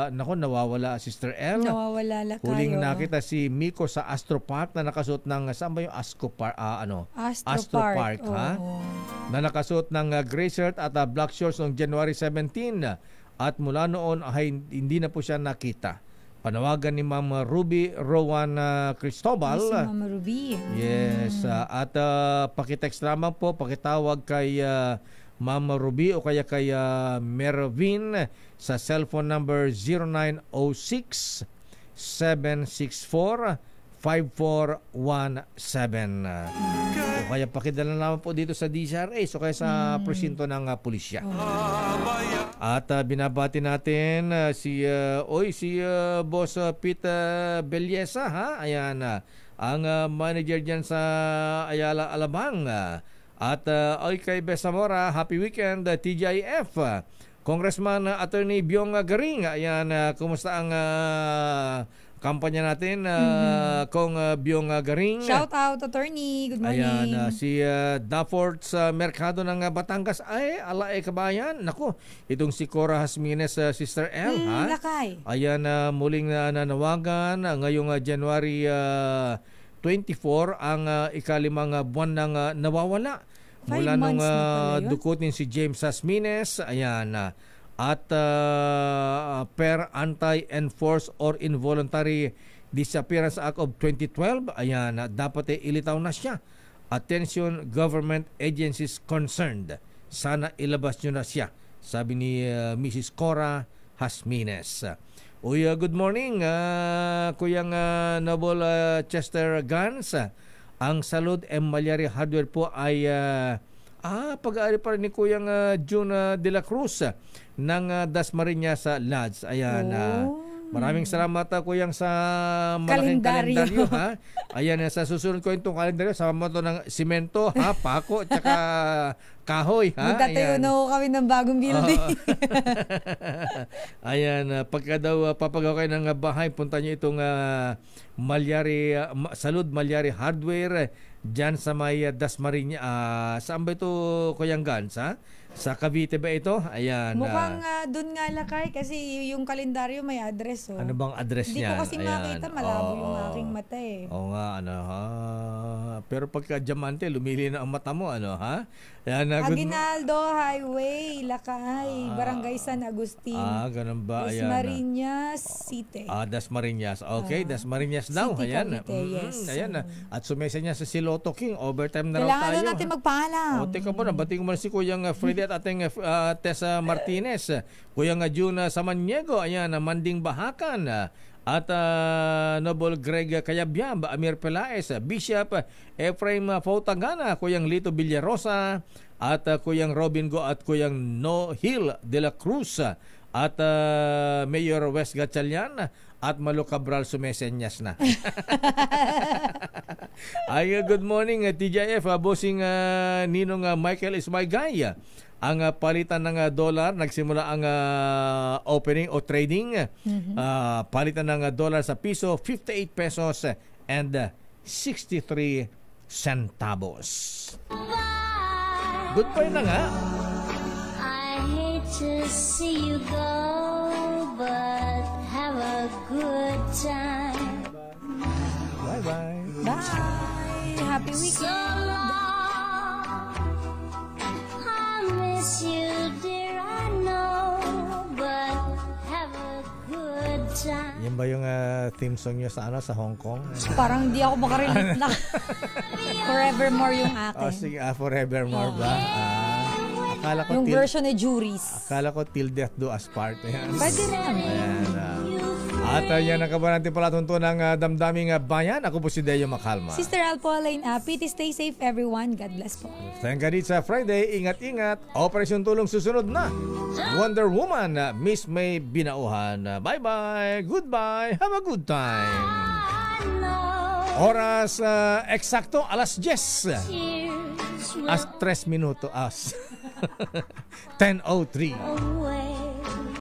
nawawala, Sister L. Nawawala lakay. Huling nakita si Miko sa Astro Park na nakasuot ng, saan ba yung Astro Park, ha? Na nakasuot ng gray shirt at black shorts noong January 17. At mula noon ay hindi na po siya nakita. Panawagan ni Ma'am Ruby Rowan Cristobal. Si Ma'am Ruby. Yes. At pakitext lamang po, pakitawag kay Ma'am Ruby o kaya kay Mervin sa cellphone number 0906 764 5417. O kaya pakidala naman po dito sa DCRH o kaya sa presinto ng pulisya. At binabati natin si Boss Pete Bellesa, ha? Ayan, ang manager diyan sa Ayala Alabang. At kay Besamora, happy weekend TGIF. Congressman Attorney Byong Garing. Ayan, kumusta ang kampanya natin, Kong Byong Garing? Shout out, Attorney. Good morning. Ayan, si Dafford sa Merkado ng Batangas. Ay, alae kabayan. Naku, itong si Cora Hasmines, Sister L, ha? Lakay. Ayan, muling nanawagan ngayong January 24 ang ikalimang buwan ng nawawala. 5 Mula nung months na pala yun. dukutin si James Hasmines, ayan, at per Anti-Enforced or Involuntary Disappearance Act of 2012, ayan, dapat ilitaw na siya. Attention government agencies concerned. Sana ilabas nyo na siya, sabi ni Mrs. Cora Hasmines. Uy, good morning, Kuyang Noble Chester Gans. Ang Salud Emalyari Hardware po ay pag-aari pa rin ni Kuyang June de la Cruz ng Dasmariñas sa Lads. Ayan, maraming salamat Kuyang sa malaking kalendaryo, ha. Ayan, sa susunod ko itong kalendaryo, sama mo ito ng simento, ha, pako, tsaka kahoy, ha. Magtatayo na ho kami ng bagong building. Ayan, pagka daw papagawa kayo ng bahay, punta nyo itong Salud Malyari Hardware dyan sa may Dasmariñas. Saan ba ito, Kuyang Gans, ha? Sa Cavite ba ito? Ayan. Mukhang doon nga Lakay kasi yung kalendaryo may address. Oh. Ano bang address niya? Hindi ko kasi makita, malabo yung aking mata eh. Oo nga, ano ha. Pero pagka diamante, lumili na ang mata mo, ano ha? Ayan, Aguinaldo Highway, Lakay, Barangay San Agustin. Ganun ba? Ayan. Dasmariñas City. Dasmariñas. Okay, Dasmariñas daw. City, Ayan. Cavite, yes. Ayan. At sumesa niya sa Siloto King. Overtime na raw tayo. Kailangan natin magpaalam. O, teka po, nabating mo na si Kuyang Freddy at ating Tessa Martinez. Kuyang June Samaniego. Ayan, Manding Bahakan. At Noble Greg Cayabyab, Amir Pelaez, Bishop Ephraim Fautagana, Kuyang Lito Villarosa, at Kuyang Robin Go at Kuyang No Hill de la Cruz, at Mayor West Gatchalian, at Malu Cabral Sumesenyas na. Ay, good morning TJF, bossing Ninong Michael is my guy. Ang palitan ng dollar, nagsimula ang opening o trading. Palitan ng dollar sa piso, 58 pesos and 63 centavos. Goodbye na nga. I hate to see you go, but have a good time. Bye-bye. Bye. Happy weekend. So long. You, dear, I know, but have a good time. Yan ba yung theme song nyo sa Hong Kong? Parang di ako makarelate na. Forevermore yung akin. Sige, Forevermore ba? Akala ko yung version ni Juris. Akala ko Till Death Do Us Part. Pwede rin naman. Ayan. At yan ang kabahan natin palatunto ng damdaming bayan. Ako po si Deo Macalma. Sister Alpoline, Pity, stay safe everyone. God bless po. Thank God it's Friday. Ingat-ingat. Operasyon Tulong susunod na. Wonder Woman, Miss May Binauhan. Bye-bye. Goodbye. Have a good time. Oras eksakto, alas 10. As 3 minuto. 10:03.